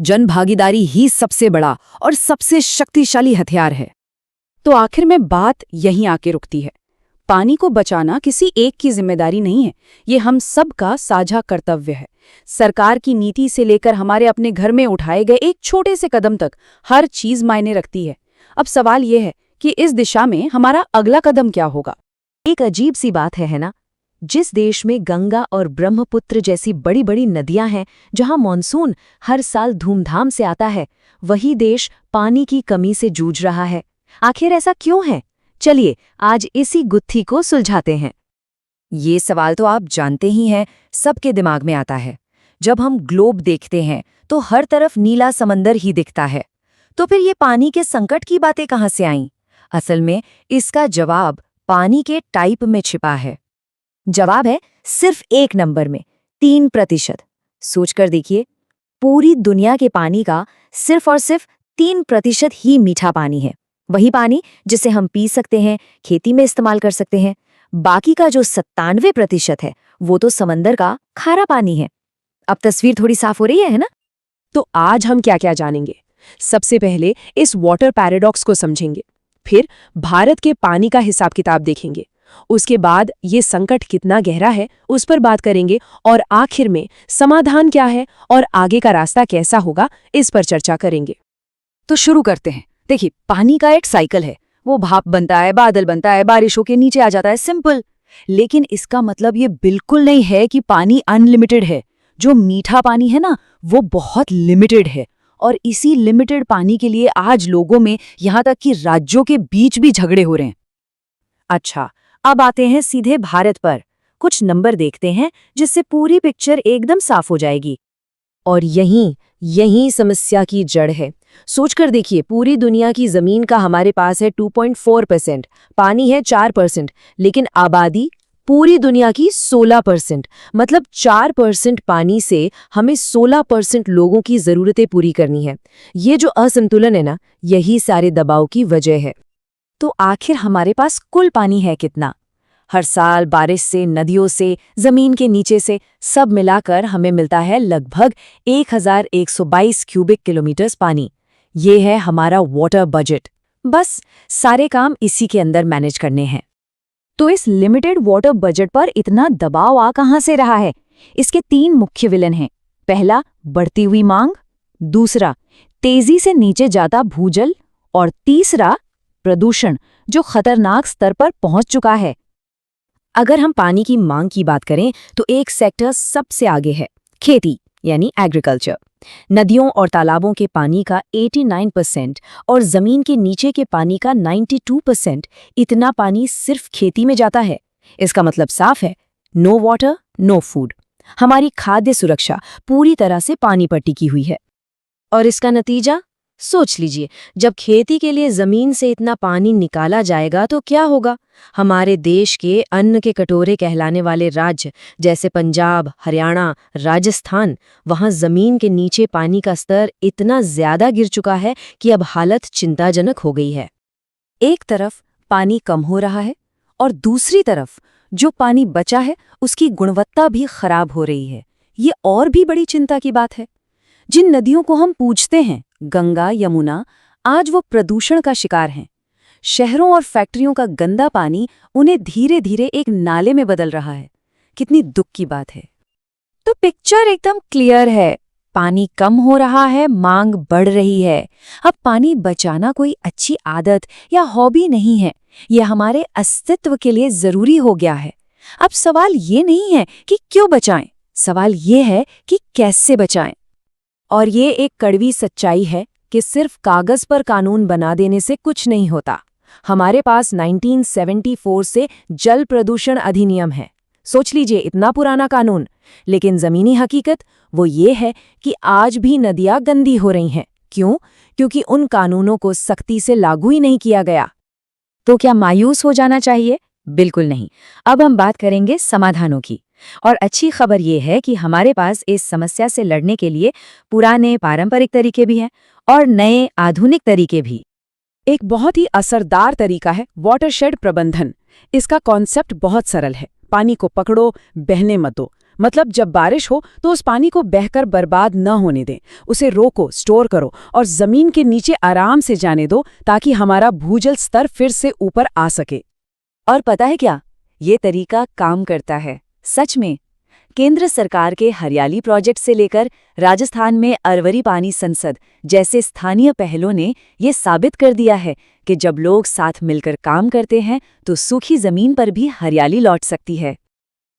D: जन भागीदारी ही सबसे बड़ा और सबसे शक्तिशाली हथियार है। तो आखिर में बात यहीं आके रुकती है। पानी को बचाना किसी एक की जिम्मेदारी नहीं है, ये हम सबका साझा कर्तव्य है। सरकार की नीति से लेकर हमारे अपने घर में उठाए गए एक छोटे से कदम तक हर चीज मायने रखती है। अब सवाल ये है कि इस दिशा में हमारा अगला कदम क्या होगा।
E: एक अजीब सी बात है ना? जिस देश में गंगा और ब्रह्मपुत्र जैसी बड़ी बड़ी नदियां हैं, जहां मॉनसून हर साल धूमधाम से आता है, वही देश पानी की कमी से जूझ रहा है। आखिर ऐसा क्यों है? चलिए आज इसी गुत्थी को सुलझाते हैं।
G: ये सवाल तो आप जानते ही हैं, सबके दिमाग में आता है। जब हम ग्लोब देखते हैं तो हर तरफ नीला समंदर ही दिखता है। तो फिर ये पानी के संकट की बातें कहाँ से आईं? असल में इसका जवाब पानी के टाइप में छिपा है। जवाब है सिर्फ एक नंबर में, 3%। सोचकर देखिए, पूरी दुनिया के पानी का सिर्फ और सिर्फ 3% ही मीठा पानी है। वही पानी जिसे हम पी सकते हैं, खेती में इस्तेमाल कर सकते हैं। बाकी का जो 97% है वो तो समंदर का खारा पानी है। अब तस्वीर थोड़ी साफ हो रही है ना?
H: तो आज हम क्या क्या जानेंगे? सबसे पहले इस वाटर पैराडॉक्स को समझेंगे, फिर भारत के पानी का हिसाब किताब देखेंगे, उसके बाद ये संकट कितना गहरा है उस पर बात करेंगे, और आखिर में समाधान क्या है और आगे का रास्ता कैसा होगा इस पर चर्चा करेंगे।
D: तो शुरू करते हैं। देखिए, पानी का एक साइकिल है। वो भाप बनता है, बादल बनता है, बारिश होके नीचे आ जाता है, सिंपल। लेकिन इसका मतलब ये बिल्कुल नहीं है कि पानी अनलिमिटेड है। जो मीठा पानी है ना, वो बहुत लिमिटेड है, और इसी लिमिटेड पानी के लिए आज लोगों में, यहाँ तक कि राज्यों के बीच भी झगड़े हो रहे हैं।
G: अच्छा, अब आते हैं सीधे भारत पर। कुछ नंबर देखते हैं जिससे पूरी पिक्चर एकदम साफ हो जाएगी। और यही समस्या की जड़ है। सोचकर देखिए, पूरी दुनिया की जमीन का हमारे पास है 2.4%, पानी है 4%, लेकिन आबादी पूरी दुनिया की 16%। मतलब 4% पानी से हमें 16% लोगों की जरूरतें पूरी करनी है। ये जो असंतुलन है ना, यही सारे दबाव की वजह है।
D: तो आखिर हमारे पास कुल पानी है कितना? हर साल बारिश से, नदियों से, जमीन के नीचे से, सब मिलाकर हमें मिलता है लगभग 1122 क्यूबिक किलोमीटर्स पानी। ये है हमारा वाटर बजट। बस सारे काम इसी के अंदर मैनेज करने हैं।
E: तो इस लिमिटेड वाटर बजट पर इतना दबाव आ कहां से रहा है? इसके 3 मुख्य विलन हैं। पहला, बढ़ती हुई मांग, दूसरा, तेजी से नीचे जाता भूजल, और तीसरा, प्रदूषण, जो खतरनाक स्तर पर पहुंच चुका है।
G: अगर हम पानी की मांग की बात करें तो एक सेक्टर सबसे आगे है, खेती यानी एग्रीकल्चर। नदियों और तालाबों के पानी का 89% और जमीन के नीचे के पानी का 92%, इतना पानी सिर्फ खेती में जाता है। इसका मतलब साफ है, नो वाटर नो फूड। हमारी खाद्य सुरक्षा पूरी तरह से पानी पर टिकी हुई है। और इसका नतीजा सोच लीजिए, जब खेती के लिए जमीन से इतना पानी निकाला जाएगा तो क्या होगा? हमारे देश के अन्न के कटोरे कहलाने वाले राज्य जैसे पंजाब, हरियाणा, राजस्थान, वहां जमीन के नीचे पानी का स्तर इतना ज्यादा गिर चुका है कि अब हालत चिंताजनक हो गई है।
D: एक तरफ पानी कम हो रहा है, और दूसरी तरफ जो पानी बचा है उसकी गुणवत्ता भी खराब हो रही है। ये और भी बड़ी चिंता की बात है। जिन नदियों को हम पूजते हैं, गंगा, यमुना, आज वो प्रदूषण का शिकार हैं। शहरों और फैक्ट्रियों का गंदा पानी उन्हें धीरे धीरे एक नाले में बदल रहा है। कितनी दुख की बात है।
E: तो पिक्चर एकदम क्लियर है। पानी कम हो रहा है, मांग बढ़ रही है। अब पानी बचाना कोई अच्छी आदत या हॉबी नहीं है, ये हमारे अस्तित्व के लिए जरूरी हो गया है। अब सवाल ये नहीं है कि क्यों बचाएं, सवाल ये है कि कैसे बचाएं।
D: और ये एक कड़वी सच्चाई है कि सिर्फ कागज पर कानून बना देने से कुछ नहीं होता। हमारे पास 1974 से जल प्रदूषण अधिनियम है। सोच लीजिए, इतना पुराना कानून, लेकिन जमीनी हकीकत वो ये है कि आज भी नदियां गंदी हो रही हैं। क्यों? क्योंकि उन कानूनों को सख्ती से लागू ही नहीं किया गया।
G: तो क्या मायूस हो जाना चाहिए? बिल्कुल नहीं। अब हम बात करेंगे समाधानों की। और अच्छी खबर ये है कि हमारे पास इस समस्या से लड़ने के लिए पुराने पारंपरिक तरीके भी हैं और नए आधुनिक तरीके भी।
H: एक बहुत ही असरदार तरीका है वाटरशेड प्रबंधन। इसका कॉन्सेप्ट बहुत सरल है। पानी को पकड़ो, बहने मत दो। मतलब जब बारिश हो तो उस पानी को बहकर बर्बाद न होने दें, उसे रोको, स्टोर करो और जमीन के नीचे आराम से जाने दो, ताकि हमारा भूजल स्तर फिर से ऊपर आ सके।
E: और पता है क्या, ये तरीका काम करता है सच में। केंद्र सरकार के हरियाली प्रोजेक्ट से लेकर राजस्थान में अरवरी पानी संसद जैसे स्थानीय पहलों ने ये साबित कर दिया है कि जब लोग साथ मिलकर काम करते हैं तो सूखी जमीन पर भी हरियाली लौट सकती है।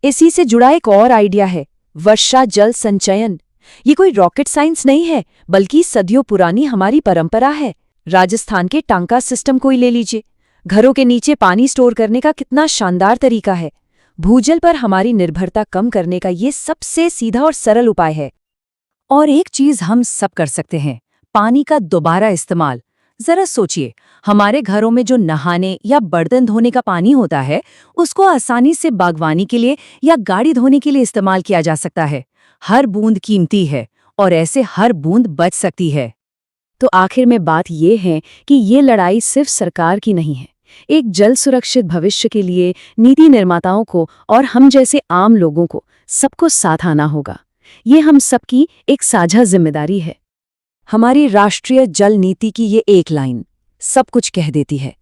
H: इसी से जुड़ा एक और आइडिया है, वर्षा जल संचयन। ये कोई रॉकेट साइंस नहीं है, बल्कि सदियों पुरानी हमारी परंपरा है। राजस्थान के टांका सिस्टम को ही ले लीजिए। घरों के नीचे पानी स्टोर करने का कितना शानदार तरीका है। भूजल पर हमारी निर्भरता कम करने का ये सबसे सीधा और सरल उपाय है।
D: और एक चीज हम सब कर सकते हैं, पानी का दोबारा इस्तेमाल। जरा सोचिए, हमारे घरों में जो नहाने या बर्तन धोने का पानी होता है, उसको आसानी से बागवानी के लिए या गाड़ी धोने के लिए इस्तेमाल किया जा सकता है। हर बूंद कीमती है और ऐसे हर बूंद बच सकती है।
H: तो आखिर में बात ये है कि ये लड़ाई सिर्फ सरकार की नहीं है। एक जल सुरक्षित भविष्य के लिए नीति निर्माताओं को और हम जैसे आम लोगों को सबको साथ आना होगा। ये हम सबकी एक साझा जिम्मेदारी है।
D: हमारी राष्ट्रीय जल नीति की ये एक लाइन सब कुछ कह देती है।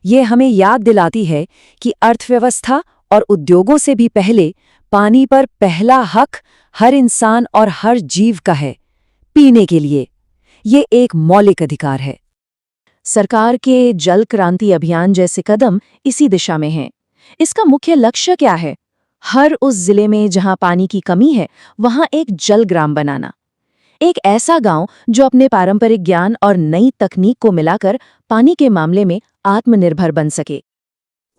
D: ये हमें याद दिलाती है कि अर्थव्यवस्था और उद्योगों से भी पहले पानी पर पहला हक हर इंसान और हर जीव का है, पीने के लिए। ये एक मौलिक अधिकार है।
H: सरकार के जल क्रांति अभियान जैसे कदम इसी दिशा में हैं। इसका मुख्य लक्ष्य क्या है? हर उस जिले में जहां पानी की कमी है, वहां एक जल ग्राम बनाना। एक ऐसा गांव जो अपने पारंपरिक ज्ञान और नई तकनीक को मिलाकर पानी के मामले में आत्मनिर्भर बन सके।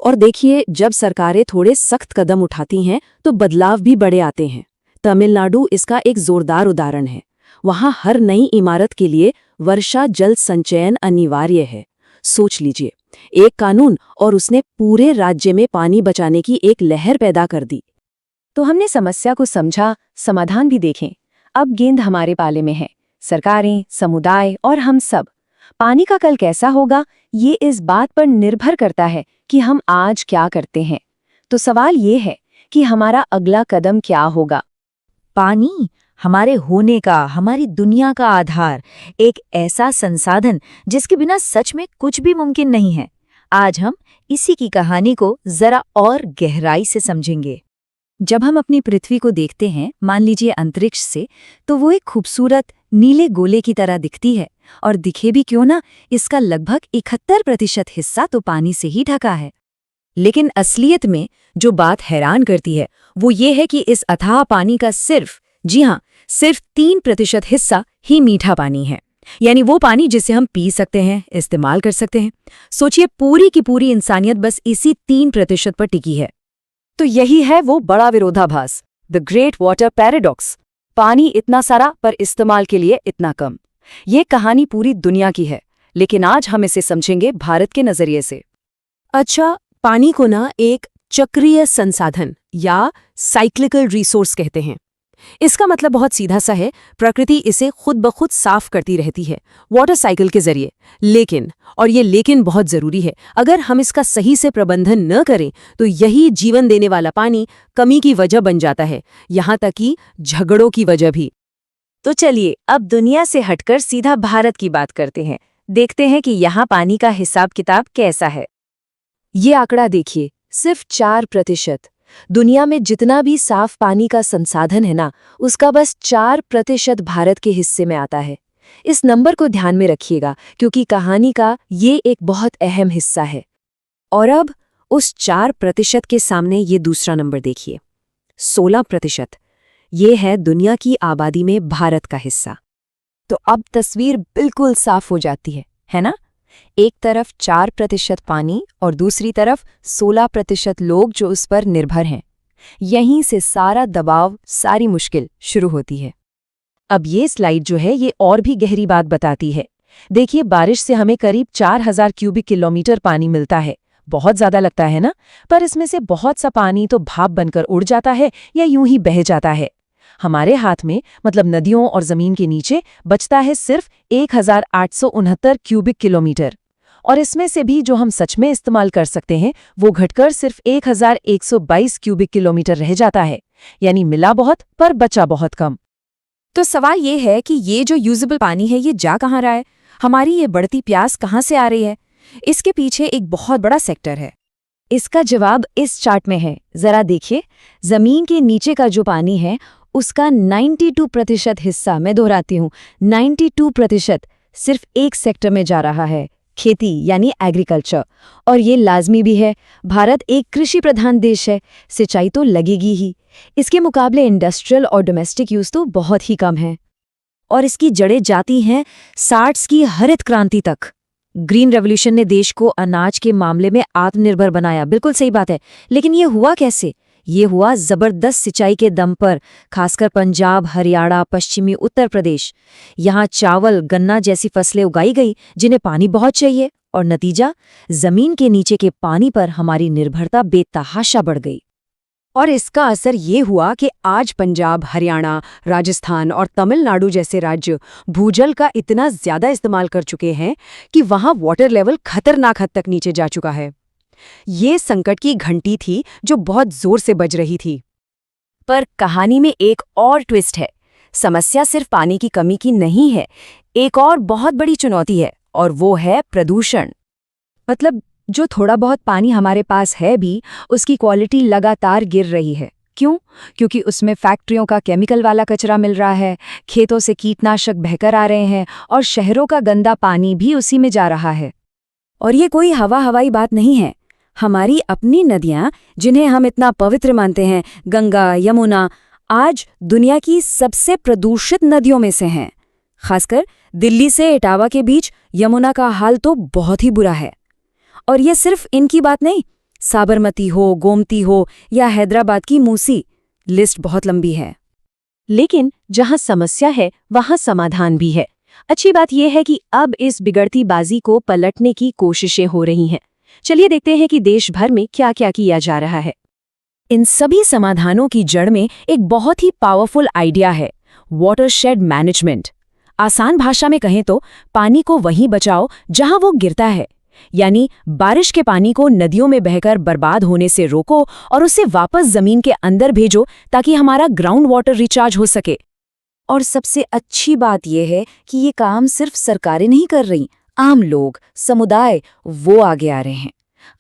D: और देखिए, जब सरकारें थोड़े सख्त कदम उठाती हैं तो बदलाव भी बड़े आते हैं। तमिलनाडु इसका एक जोरदार उदाहरण है। वहां हर नई इमारत के लिए वर्षा जल संचयन अनिवार्य है। सोच लीजिए, एक कानून और उसने पूरे राज्य में पानी बचाने की एक लहर पैदा कर दी।
H: तो हमने समस्या को समझा, समाधान भी देखें। अब गेंद हमारे पाले में है। सरकारें, समुदाय और हम सब। पानी का कल कैसा होगा, ये इस बात पर निर्भर करता है कि हम आज क्या करते हैं। तो सवाल ये है कि हमारा अगला कदम क्या होगा?
E: पानी हमारे होने का, हमारी दुनिया का आधार, एक ऐसा संसाधन जिसके बिना सच में कुछ भी मुमकिन नहीं है। आज हम इसी की कहानी को जरा और गहराई से समझेंगे। जब हम अपनी पृथ्वी को देखते हैं, मान लीजिए अंतरिक्ष से, तो वो एक खूबसूरत नीले गोले की तरह दिखती है। और दिखे भी क्यों ना, इसका लगभग 71% हिस्सा तो पानी से ही ढका है।
D: लेकिन असलियत में जो बात हैरान करती है वो ये है कि इस अथाह पानी का सिर्फ 3% हिस्सा ही मीठा पानी है। यानी वो पानी जिसे हम पी सकते हैं, इस्तेमाल कर सकते हैं। सोचिए, पूरी की पूरी इंसानियत बस इसी 3% पर टिकी है। तो यही है वो बड़ा विरोधाभास, द ग्रेट वाटर पैराडॉक्स। पानी इतना सारा पर इस्तेमाल के लिए इतना कम। ये कहानी पूरी दुनिया की है, लेकिन आज हम इसे समझेंगे भारत के नजरिए से।
H: अच्छा, पानी को ना एक चक्रीय संसाधन या साइक्लिकल रिसोर्स कहते हैं। इसका मतलब बहुत सीधा सा है, प्रकृति इसे खुद ब खुद साफ करती रहती है वाटर साइकिल के जरिए। लेकिन, और ये लेकिन बहुत जरूरी है, अगर हम इसका सही से प्रबंधन न करें तो यही जीवन देने वाला पानी कमी की वजह बन जाता है, यहाँ तक कि झगड़ों की वजह भी।
E: तो चलिए अब दुनिया से हटकर सीधा भारत की बात करते हैं। देखते हैं कि यहाँ पानी का हिसाब किताब कैसा है।
H: ये आंकड़ा देखिए, सिर्फ 4%। दुनिया में जितना भी साफ पानी का संसाधन है ना, उसका बस 4% भारत के हिस्से में आता है। इस नंबर को ध्यान में रखिएगा, क्योंकि कहानी का ये एक बहुत अहम हिस्सा है। और अब उस 4% के सामने ये दूसरा नंबर देखिए, 16%। ये है दुनिया की आबादी में भारत का हिस्सा। तो अब तस्वीर बिल्कुल साफ हो जाती है ना? एक तरफ 4% पानी और दूसरी तरफ 16% लोग जो उस पर निर्भर हैं। यहीं से सारा दबाव, सारी मुश्किल शुरू होती है। अब ये स्लाइड जो है, ये और भी गहरी बात बताती है। देखिए, बारिश से हमें करीब 4000 क्यूबिक किलोमीटर पानी मिलता है। बहुत ज्यादा लगता है ना? पर इसमें से बहुत सा पानी तो भाप बनकर उड़ जाता है या यूं ही बह जाता है। हमारे हाथ में, मतलब नदियों और जमीन के नीचे, बचता है सिर्फ 1869 क्यूबिक किलोमीटर। और इसमें से भी जो हम सच में इस्तेमाल कर सकते हैं, वो घटकर सिर्फ 1122 क्यूबिक किलोमीटर रह जाता है। यानी मिला बहुत पर बचा बहुत कम।
D: तो सवाल ये है कि ये जो यूजेबल पानी है, ये जा कहाँ रहा है? हमारी ये बढ़ती प्यास कहाँ से आ रही है? इसके पीछे एक बहुत बड़ा सेक्टर है।
E: इसका जवाब इस चार्ट में है, जरा देखिए। जमीन के नीचे का जो पानी है उसका 92% हिस्सा, मैं दोहराती हूँ 92% सिर्फ एक सेक्टर में जा रहा है, खेती यानी एग्रीकल्चर। और ये लाजमी भी है, भारत एक कृषि प्रधान देश है, सिंचाई तो लगेगी ही। इसके मुकाबले इंडस्ट्रियल और डोमेस्टिक यूज तो बहुत ही कम है। और इसकी जड़ें जाती हैं 60s की हरित क्रांति तक। ग्रीन रेवोल्यूशन ने देश को अनाज के मामले में आत्मनिर्भर बनाया, बिल्कुल सही बात है। लेकिन ये हुआ कैसे? ये हुआ जबरदस्त सिंचाई के दम पर, खासकर पंजाब, हरियाणा, पश्चिमी उत्तर प्रदेश। यहाँ चावल, गन्ना जैसी फसलें उगाई गई जिन्हें पानी बहुत चाहिए, और नतीजा, जमीन के नीचे के पानी पर हमारी निर्भरता बेतहाशा बढ़ गई।
H: और इसका असर ये हुआ कि आज पंजाब, हरियाणा, राजस्थान और तमिलनाडु जैसे राज्य भूजल का इतना ज्यादा इस्तेमाल कर चुके हैं कि वहां वाटर लेवल खतरनाक हद तक नीचे जा चुका है। ये संकट की घंटी थी जो बहुत जोर से बज रही थी।
G: पर कहानी में एक और ट्विस्ट है। समस्या सिर्फ पानी की कमी की नहीं है, एक और बहुत बड़ी चुनौती है, और वो है प्रदूषण।
E: मतलब जो थोड़ा बहुत पानी हमारे पास है भी, उसकी क्वालिटी लगातार गिर रही है। क्यों? क्योंकि उसमें फैक्ट्रियों का केमिकल वाला कचरा मिल रहा है, खेतों से कीटनाशक बहकर आ रहे हैं, और शहरों का गंदा पानी भी उसी में जा रहा है।
G: और ये कोई हवाई बात नहीं है। हमारी अपनी नदियां, जिन्हें हम इतना पवित्र मानते हैं, गंगा, यमुना, आज दुनिया की सबसे प्रदूषित नदियों में से हैं। खासकर दिल्ली से इटावा के बीच यमुना का हाल तो बहुत ही बुरा है। और ये सिर्फ इनकी बात नहीं, साबरमती हो, गोमती हो या हैदराबाद की मूसी, लिस्ट बहुत लंबी है।
H: लेकिन जहां समस्या है वहां समाधान भी है। अच्छी बात यह है कि अब इस बिगड़ती बाजी को पलटने की कोशिशें हो रही हैं। चलिए देखते हैं कि देश भर में क्या क्या किया जा रहा है।
G: इन सभी समाधानों की जड़ में एक बहुत ही पावरफुल आइडिया है, वाटरशेड मैनेजमेंट। आसान भाषा में कहें तो पानी को वहीं बचाओ जहां वो गिरता है, यानी बारिश के पानी को नदियों में बहकर बर्बाद होने से रोको और उसे वापस जमीन के अंदर भेजो ताकि हमारा ग्राउंड वाटर रिचार्ज हो सके।
E: और सबसे अच्छी बात यह है कि ये काम सिर्फ सरकारें नहीं कर रही, आम लोग, समुदाय, वो आगे आ रहे हैं।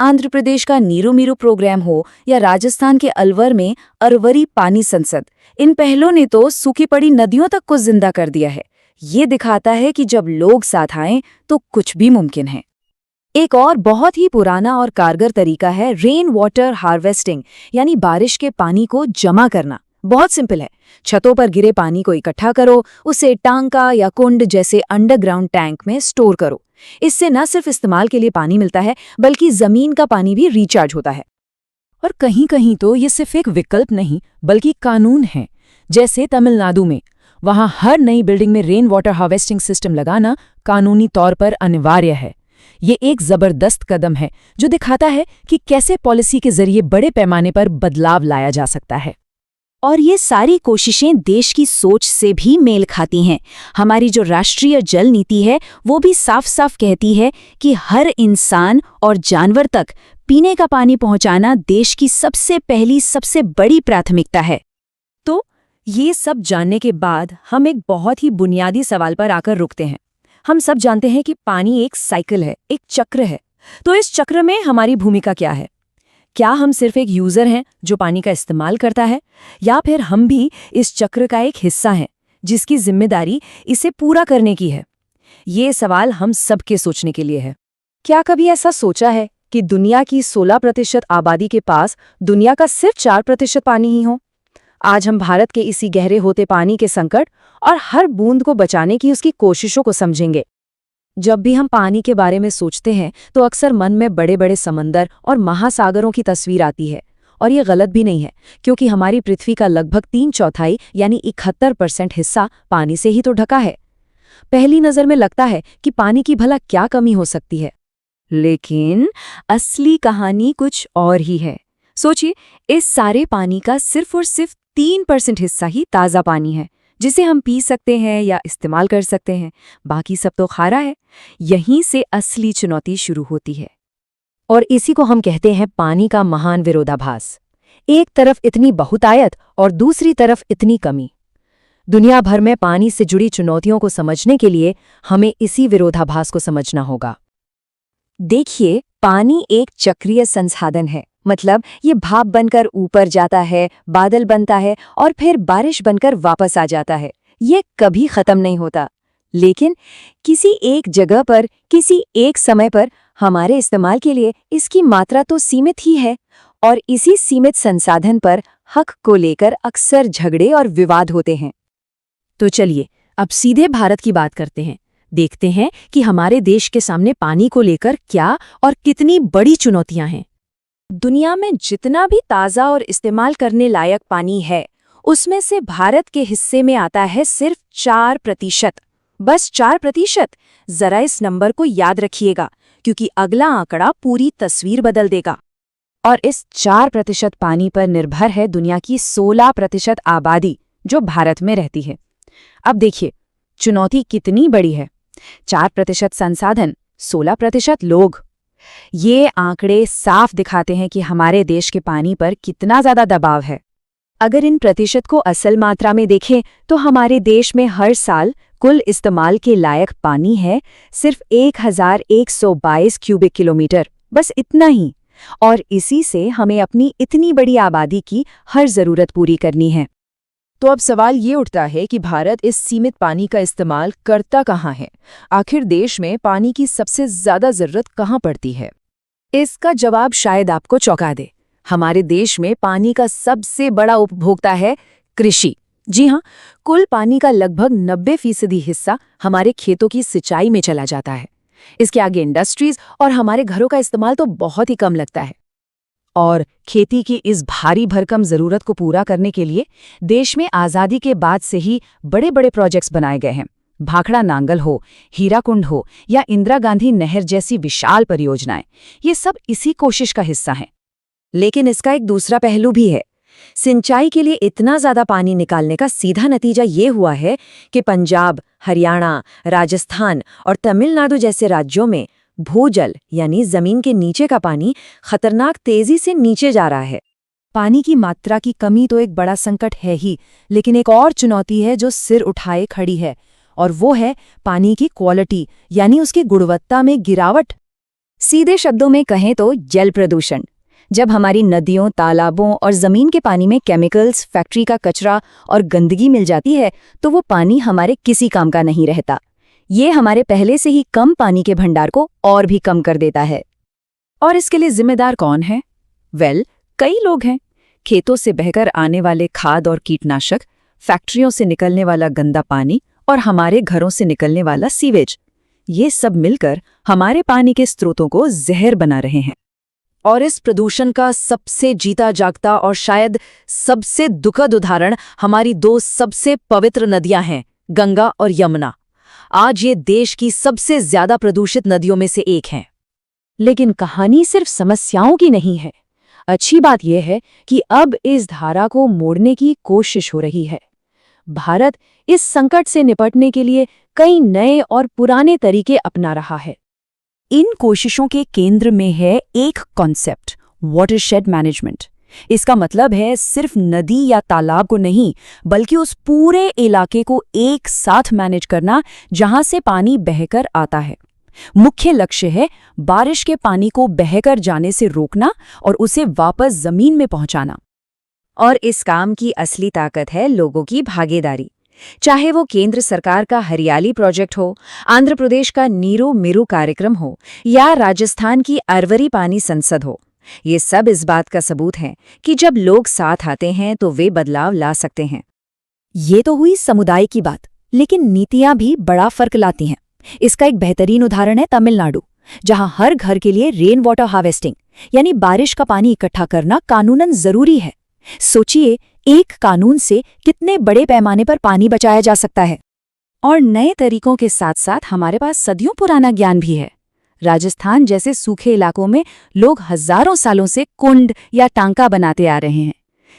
E: आंध्र प्रदेश का नीरू मीरू प्रोग्राम हो या राजस्थान के अलवर में अरवरी पानी संसद, इन पहलों ने तो सूखी पड़ी नदियों तक को जिंदा कर दिया है। ये दिखाता है कि जब लोग साथ आएं तो कुछ भी मुमकिन है। एक और बहुत ही पुराना और कारगर तरीका है रेन वाटर हार्वेस्टिंग, यानी बारिश के पानी को जमा करना। बहुत सिंपल है, छतों पर गिरे पानी को इकट्ठा करो, उसे टांका या कुंड जैसे अंडरग्राउंड टैंक में स्टोर करो। इससे न सिर्फ इस्तेमाल के लिए पानी मिलता है, बल्कि जमीन का पानी भी रिचार्ज होता है।
H: और कहीं कहीं तो ये सिर्फ एक विकल्प नहीं बल्कि कानून है। जैसे तमिलनाडु में, वहां हर नई बिल्डिंग में रेन वाटर हार्वेस्टिंग सिस्टम लगाना कानूनी तौर पर अनिवार्य है। ये एक जबरदस्त कदम है जो दिखाता है कि कैसे पॉलिसी के जरिए बड़े पैमाने पर बदलाव लाया जा सकता है।
E: और ये सारी कोशिशें देश की सोच से भी मेल खाती हैं। हमारी जो राष्ट्रीय जल नीति है वो भी साफ साफ कहती है कि हर इंसान और जानवर तक पीने का पानी पहुंचाना देश की सबसे पहली, सबसे बड़ी प्राथमिकता है।
G: तो ये सब जानने के बाद हम एक बहुत ही बुनियादी सवाल पर आकर रुकते हैं। हम सब जानते हैं कि पानी एक साइकिल है, एक चक्र है। तो इस चक्र में हमारी भूमिका क्या है? क्या हम सिर्फ एक यूजर हैं जो पानी का इस्तेमाल करता है, या फिर हम भी इस चक्र का एक हिस्सा हैं जिसकी जिम्मेदारी इसे पूरा करने की है? ये सवाल हम सबके सोचने के लिए है।
H: क्या कभी ऐसा सोचा है कि दुनिया की 16% आबादी के पास दुनिया का सिर्फ 4% पानी ही हो? आज हम भारत के इसी गहरे होते पानी के संकट और हर बूंद को बचाने की उसकी कोशिशों को समझेंगे। जब भी हम पानी के बारे में सोचते हैं तो अक्सर मन में बड़े बड़े समंदर और महासागरों की तस्वीर आती है। और ये गलत भी नहीं है, क्योंकि हमारी पृथ्वी का लगभग 3/4 यानी 71% हिस्सा पानी से ही तो ढका है। पहली नज़र में लगता है कि पानी की भला क्या कमी हो सकती है, लेकिन असली कहानी कुछ और ही है। सोचिए, इस सारे पानी का सिर्फ और सिर्फ 3% हिस्सा ही ताज़ा पानी है जिसे हम पी सकते हैं या इस्तेमाल कर सकते हैं। बाकी सब तो खारा है। यहीं से असली चुनौती शुरू होती है, और इसी को हम कहते हैं पानी का महान विरोधाभास। एक तरफ इतनी बहुतायत और दूसरी तरफ इतनी कमी। दुनिया भर में पानी से जुड़ी चुनौतियों को समझने के लिए हमें इसी विरोधाभास को समझना होगा।
E: देखिए, पानी एक चक्रीय संसाधन है। मतलब ये भाप बनकर ऊपर जाता है, बादल बनता है और फिर बारिश बनकर वापस आ जाता है। ये कभी खत्म नहीं होता। लेकिन किसी एक जगह पर, किसी एक समय पर हमारे इस्तेमाल के लिए इसकी मात्रा तो सीमित ही है, और इसी सीमित संसाधन पर हक को लेकर अक्सर झगड़े और विवाद होते हैं।
H: तो चलिए अब सीधे भारत की बात करते हैं। देखते हैं कि हमारे देश के सामने पानी को लेकर क्या और कितनी बड़ी चुनौतियां हैं। दुनिया में जितना भी ताज़ा और इस्तेमाल करने लायक पानी है, उसमें से भारत के हिस्से में आता है सिर्फ 4%। बस 4%। जरा इस नंबर को याद रखिएगा, क्योंकि अगला आंकड़ा पूरी तस्वीर बदल देगा।
E: और इस 4% पानी पर निर्भर है दुनिया की 16% आबादी, जो भारत में रहती है। अब देखिए, चुनौती कितनी बड़ी है। 4% संसाधन, 16% लोग। ये आंकड़े साफ दिखाते हैं कि हमारे देश के पानी पर कितना ज्यादा दबाव है। अगर इन प्रतिशत को असल मात्रा में देखें तो हमारे देश में हर साल कुल इस्तेमाल के लायक पानी है सिर्फ 1122 क्यूबिक किलोमीटर, बस इतना ही। और इसी से हमें अपनी इतनी बड़ी आबादी की हर जरूरत पूरी करनी है।
H: तो अब सवाल ये उठता है कि भारत इस सीमित पानी का इस्तेमाल करता कहाँ है? आखिर देश में पानी की सबसे ज्यादा जरूरत कहाँ पड़ती है? इसका जवाब शायद आपको चौंका दे। हमारे देश में पानी का सबसे बड़ा उपभोक्ता है कृषि। जी हाँ, कुल पानी का लगभग 90% हिस्सा हमारे खेतों की सिंचाई में चला जाता है। इसके आगे इंडस्ट्रीज और हमारे घरों का इस्तेमाल तो बहुत ही कम लगता है। और खेती की इस भारी भरकम जरूरत को पूरा करने के लिए देश में आज़ादी के बाद से ही बड़े बड़े प्रोजेक्ट्स बनाए गए हैं। भाखड़ा नांगल हो, हीराकुंड हो या इंदिरा गांधी नहर जैसी विशाल परियोजनाएं, ये सब इसी कोशिश का हिस्सा हैं।
G: लेकिन इसका एक दूसरा पहलू भी है। सिंचाई के लिए इतना ज्यादा पानी निकालने का सीधा नतीजा ये हुआ है कि पंजाब, हरियाणा, राजस्थान और तमिलनाडु जैसे राज्यों में भूजल यानी जमीन के नीचे का पानी खतरनाक तेजी से नीचे जा रहा है।
E: पानी की मात्रा की कमी तो एक बड़ा संकट है ही, लेकिन एक और चुनौती है जो सिर उठाए खड़ी है, और वो है पानी की क्वालिटी यानी उसकी गुणवत्ता में गिरावट। सीधे शब्दों में कहें तो जल प्रदूषण। जब हमारी नदियों, तालाबों और जमीन के पानी में केमिकल्स, फैक्ट्री का कचरा और गंदगी मिल जाती है तो वो पानी हमारे किसी काम का नहीं रहता। ये हमारे पहले से ही कम पानी के भंडार को और भी कम कर देता है।
H: और इसके लिए जिम्मेदार कौन है? कई लोग हैं। खेतों से बहकर आने वाले खाद और कीटनाशक, फैक्ट्रियों से निकलने वाला गंदा पानी और हमारे घरों से निकलने वाला सीवेज, ये सब मिलकर हमारे पानी के स्रोतों को जहर बना रहे हैं। और इस प्रदूषण का सबसे जीता जागता और शायद सबसे दुखद उदाहरण हमारी 2 सबसे पवित्र नदियां हैं, गंगा और यमुना। आज ये देश की सबसे ज्यादा प्रदूषित नदियों में से एक हैं। लेकिन कहानी सिर्फ समस्याओं की नहीं है। अच्छी बात यह है कि अब इस धारा को मोड़ने की कोशिश हो रही है। भारत इस संकट से निपटने के लिए कई नए और पुराने तरीके अपना रहा है। इन कोशिशों के केंद्र में है एक कॉन्सेप्ट, वाटरशेड मैनेजमेंट। इसका मतलब है सिर्फ नदी या तालाब को नहीं, बल्कि उस पूरे इलाके को एक साथ मैनेज करना जहां से पानी बहकर आता है। मुख्य लक्ष्य है बारिश के पानी को बहकर जाने से रोकना और उसे वापस जमीन में पहुंचाना।
E: और इस काम की असली ताकत है लोगों की भागीदारी। चाहे वो केंद्र सरकार का हरियाली प्रोजेक्ट हो, आंध्र प्रदेश का नीरू मिरू कार्यक्रम हो या राजस्थान की अरवरी पानी संसद हो, ये सब इस बात का सबूत है कि जब लोग साथ आते हैं तो वे बदलाव ला सकते हैं।
H: ये तो हुई समुदाय की बात, लेकिन नीतियां भी बड़ा फर्क लाती हैं। इसका एक बेहतरीन उदाहरण है तमिलनाडु, जहां हर घर के लिए रेन वाटर हार्वेस्टिंग यानी बारिश का पानी इकट्ठा करना कानूनन जरूरी है। सोचिए, एक कानून से कितने बड़े पैमाने पर पानी बचाया जा सकता है। और नए तरीकों के साथ साथ हमारे पास सदियों पुराना ज्ञान भी है। राजस्थान जैसे सूखे इलाकों में लोग हजारों सालों से कुंड या टांका बनाते आ रहे हैं।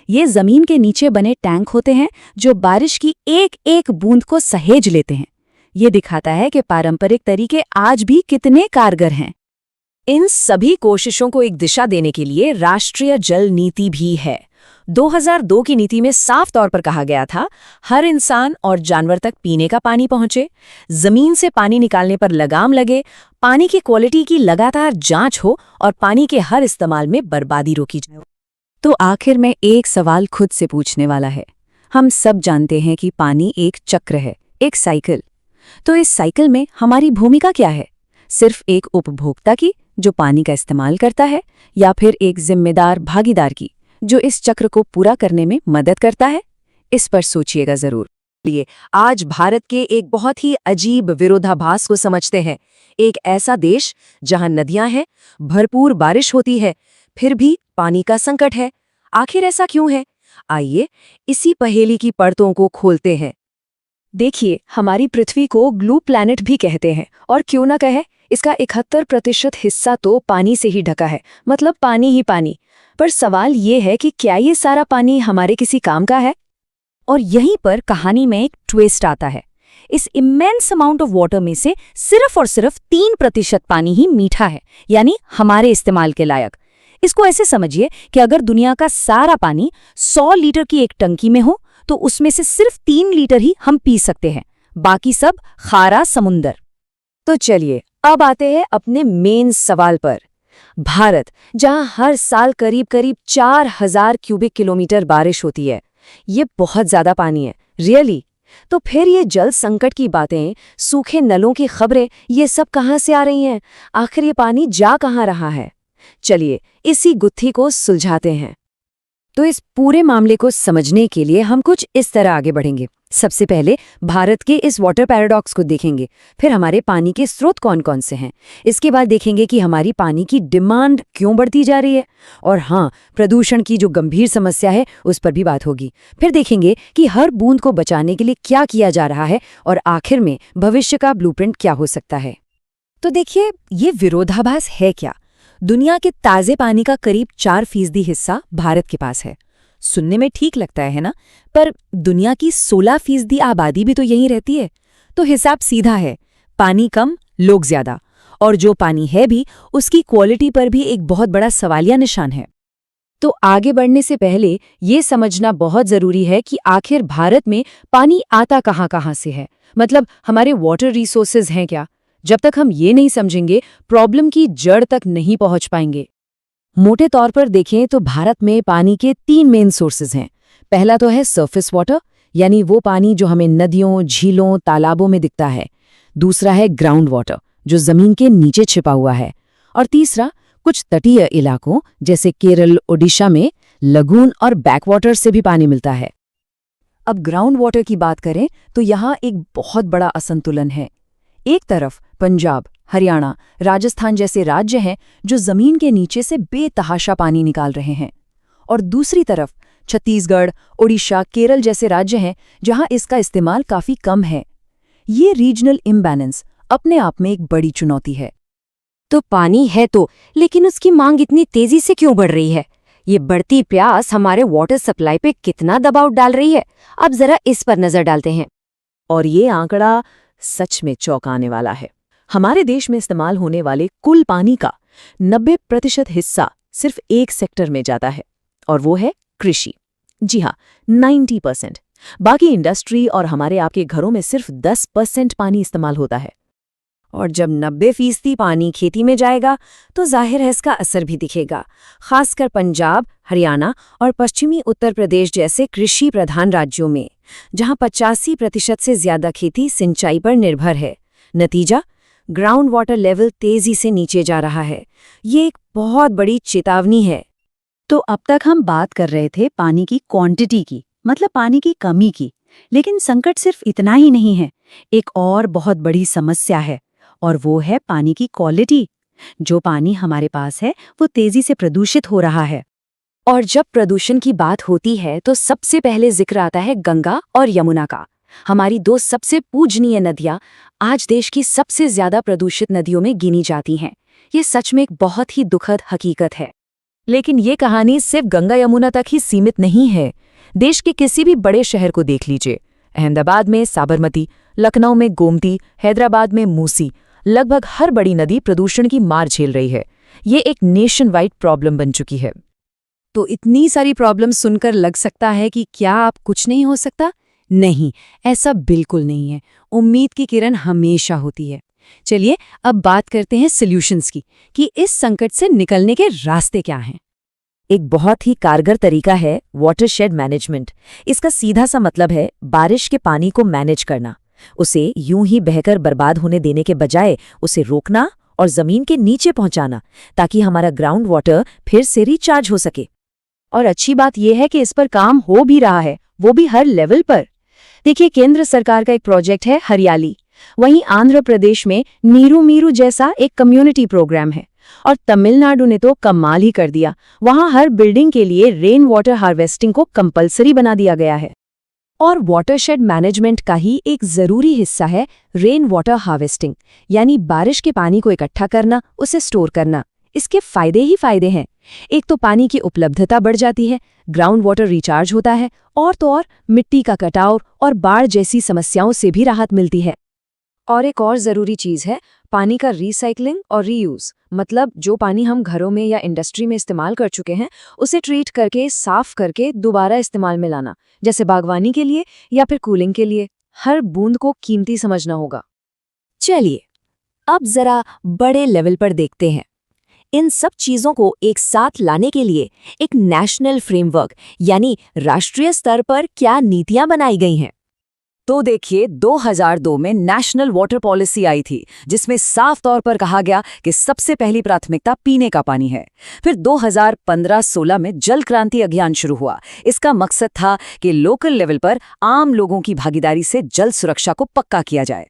H: ये जमीन के नीचे बने टैंक होते हैं जो बारिश की एक एक बूंद को सहेज लेते हैं। ये दिखाता है कि पारंपरिक तरीके आज भी कितने कारगर हैं। इन सभी कोशिशों को एक दिशा देने के लिए राष्ट्रीय जल नीति भी है।
G: 2002 की नीति में साफ तौर पर कहा गया था, हर इंसान और जानवर तक पीने का पानी पहुंचे, जमीन से पानी निकालने पर लगाम लगे, पानी की क्वालिटी की लगातार जांच हो और पानी के हर इस्तेमाल में बर्बादी रोकी जाए।
D: तो आखिर में एक सवाल खुद से पूछने वाला है। हम सब जानते हैं कि पानी एक चक्र है, एक साइकिल। तो इस साइकिल में हमारी भूमिका क्या है? सिर्फ एक उपभोक्ता की जो पानी का इस्तेमाल करता है, या फिर एक जिम्मेदार भागीदार की जो इस चक्र को पूरा करने में मदद करता है? इस पर सोचिएगा जरूर।
G: लिए आज भारत के एक बहुत ही अजीब विरोधाभास को समझते हैं। एक ऐसा देश जहां नदियां हैं, भरपूर बारिश होती है, फिर भी पानी का संकट है। आखिर ऐसा क्यों है? आइए इसी पहेली की परतों को खोलते हैं।
H: देखिए, हमारी पृथ्वी को ग्लू प्लैनेट भी कहते हैं, और क्यों ना कहे, इसका 71% हिस्सा तो पानी से ही ढका है, मतलब पानी ही पानी। पर सवाल ये है कि क्या ये सारा पानी हमारे किसी काम का है?
E: और यहीं पर कहानी में एक ट्विस्ट आता है। इस इमेंस अमाउंट ऑफ वाटर में से सिर्फ और सिर्फ 3% पानी ही मीठा है, यानी हमारे इस्तेमाल के लायक। इसको ऐसे समझिए कि अगर दुनिया का सारा पानी 100 लीटर की एक टंकी में हो, तो उसमें से सिर्फ 3 लीटर ही हम पी सकते हैं, बाकी सब खारा समुंदर।
G: तो चलिए अब आते हैं अपने मेन सवाल पर। भारत, जहां हर साल करीब 4000 क्यूबिक किलोमीटर बारिश होती है, ये बहुत ज्यादा पानी है, रियली। तो फिर ये जल संकट की बातें, सूखे नलों की खबरें, ये सब कहाँ से आ रही हैं? आखिर ये पानी जा कहाँ रहा है? चलिए इसी गुत्थी को सुलझाते हैं। तो इस पूरे मामले को समझने के लिए हम कुछ इस तरह आगे बढ़ेंगे। सबसे पहले भारत के इस वाटर पैराडॉक्स को देखेंगे, फिर हमारे पानी के स्रोत कौन कौन से हैं। इसके बाद देखेंगे कि हमारी पानी की डिमांड क्यों बढ़ती जा रही है, और हाँ, प्रदूषण की जो गंभीर समस्या है उस पर भी बात होगी। फिर देखेंगे कि हर बूंद को बचाने के लिए क्या किया जा रहा है, और आखिर में भविष्य का ब्लूप्रिंट क्या हो सकता है।
E: तो देखिए, ये विरोधाभास है क्या? दुनिया के ताजे पानी का करीब 4% हिस्सा भारत के पास है। सुनने में ठीक लगता है ना? पर दुनिया की 16% आबादी भी तो यहीं रहती है। तो हिसाब सीधा है, पानी कम, लोग ज्यादा, और जो पानी है भी उसकी क्वालिटी पर भी एक बहुत बड़ा सवालिया निशान है।
D: तो आगे बढ़ने से पहले ये समझना बहुत जरूरी है कि आखिर भारत में पानी आता कहाँ से है, मतलब हमारे वाटर रिसोर्सेज हैं क्या। जब तक हम ये नहीं समझेंगे, प्रॉब्लम की जड़ तक नहीं पहुंच पाएंगे। मोटे तौर पर देखें तो भारत में पानी के 3 मेन सोर्सेज हैं। पहला तो है सरफेस वाटर, यानी वो पानी जो हमें नदियों, झीलों, तालाबों में दिखता है। दूसरा है ग्राउंड वाटर, जो जमीन के नीचे छिपा हुआ है। और तीसरा, कुछ तटीय इलाकों जैसे केरल, ओडिशा में लगून और बैकवाटर से भी पानी मिलता है।
E: अब ग्राउंड वाटर की बात करें तो यहाँ एक बहुत बड़ा असंतुलन है। एक तरफ पंजाब, हरियाणा, राजस्थान जैसे राज्य हैं जो जमीन के नीचे से बेतहाशा पानी निकाल रहे हैं, और दूसरी तरफ छत्तीसगढ़, ओडिशा, केरल जैसे राज्य हैं जहां इसका इस्तेमाल काफी कम है। ये रीजनल इम्बैलेंस अपने आप में एक बड़ी चुनौती है।
G: तो पानी है तो, लेकिन उसकी मांग इतनी तेजी से क्यों बढ़ रही है? ये बढ़ती प्यास हमारे वाटर सप्लाई पे कितना दबाव डाल रही है? अब जरा इस पर नजर डालते हैं।
H: और ये आंकड़ा सच में चौंकाने वाला है। हमारे देश में इस्तेमाल होने वाले कुल पानी का 90% हिस्सा सिर्फ एक सेक्टर में जाता है, और वो है कृषि। जी हाँ, 90%। बाकी इंडस्ट्री और हमारे आपके घरों में सिर्फ 10% पानी इस्तेमाल होता है।
G: और जब 90% पानी खेती में जाएगा तो जाहिर है इसका असर भी दिखेगा, खासकर पंजाब, हरियाणा और पश्चिमी उत्तर प्रदेश जैसे कृषि प्रधान राज्यों में, जहां 85% से ज्यादा खेती सिंचाई पर निर्भर है। नतीजा, ग्राउंड वाटर लेवल तेजी से नीचे जा रहा है। ये एक बहुत बड़ी चेतावनी है।
D: तो अब तक हम बात कर रहे थे पानी की क्वांटिटी की, मतलब पानी की कमी की। लेकिन संकट सिर्फ इतना ही नहीं है, एक और बहुत बड़ी समस्या है, और वो है पानी की क्वालिटी। जो पानी हमारे पास है वो तेजी से प्रदूषित हो रहा है।
G: और जब प्रदूषण की बात होती है तो सबसे पहले जिक्र आता है गंगा और यमुना का। हमारी 2 सबसे पूजनीय नदियां आज देश की सबसे ज्यादा प्रदूषित नदियों में गिनी जाती हैं। ये सच में एक बहुत ही दुखद हकीकत है।
E: लेकिन ये कहानी सिर्फ गंगा यमुना तक ही सीमित नहीं है। देश के किसी भी बड़े शहर को देख लीजिए, अहमदाबाद में साबरमती, लखनऊ में गोमती, हैदराबाद में मूसी, लगभग हर बड़ी नदी प्रदूषण की मार झेल रही है। ये एक नेशन वाइड प्रॉब्लम बन चुकी है।
D: तो इतनी सारी प्रॉब्लम सुनकर लग सकता है कि क्या आप कुछ नहीं हो सकता? नहीं, ऐसा बिल्कुल नहीं है। उम्मीद की किरण हमेशा होती है। चलिए अब बात करते हैं सॉल्यूशंस की, कि इस संकट से निकलने के रास्ते क्या हैं।
E: एक बहुत ही कारगर तरीका है वाटरशेड मैनेजमेंट। इसका सीधा सा मतलब है बारिश के पानी को मैनेज करना, उसे यूं ही बहकर बर्बाद होने देने के बजाय उसे रोकना और जमीन के नीचे पहुंचाना, ताकि हमारा ग्राउंड वाटर फिर से रिचार्ज हो सके।
H: और अच्छी बात यह है कि इस पर काम हो भी रहा है, वो भी हर लेवल पर। देखिए, केंद्र सरकार का एक प्रोजेक्ट है हरियाली, वहीं आंध्र प्रदेश में नीरू मीरू जैसा एक कम्युनिटी प्रोग्राम है, और तमिलनाडु ने तो कमाल ही कर दिया। वहां हर बिल्डिंग के लिए रेन वाटर हार्वेस्टिंग को कंपलसरी बना दिया गया है। और वाटरशेड मैनेजमेंट का ही एक जरूरी हिस्सा है रेन वाटर हार्वेस्टिंग, यानी बारिश के पानी को इकट्ठा करना, उसे स्टोर करना। इसके फायदे ही फायदे हैं। एक तो पानी की उपलब्धता बढ़ जाती है, ग्राउंड वाटर रिचार्ज होता है, और तो और मिट्टी का कटाव और बाढ़ जैसी समस्याओं से भी राहत मिलती है। और एक और ज़रूरी चीज़ है पानी का रिसाइकलिंग और रीयूज़, मतलब जो पानी हम घरों में या इंडस्ट्री में इस्तेमाल कर चुके हैं उसे ट्रीट करके साफ करके दोबारा इस्तेमाल में लाना, जैसे बागवानी के लिए या फिर कूलिंग के लिए। हर बूंद को कीमती समझना होगा।
E: चलिए अब जरा बड़े लेवल पर देखते हैं। इन सब चीजों को एक साथ लाने के लिए एक नेशनल फ्रेमवर्क यानी राष्ट्रीय स्तर पर क्या नीतियां बनाई गई हैं।
D: तो देखिए, 2002 में नेशनल वाटर पॉलिसी आई थी, जिसमें साफ तौर पर कहा गया कि सबसे पहली प्राथमिकता पीने का पानी है। फिर 2015-16 में जल क्रांति अभियान शुरू हुआ। इसका मकसद था कि लोकल लेवल पर आम लोगों की भागीदारी से जल सुरक्षा को पक्का किया जाए।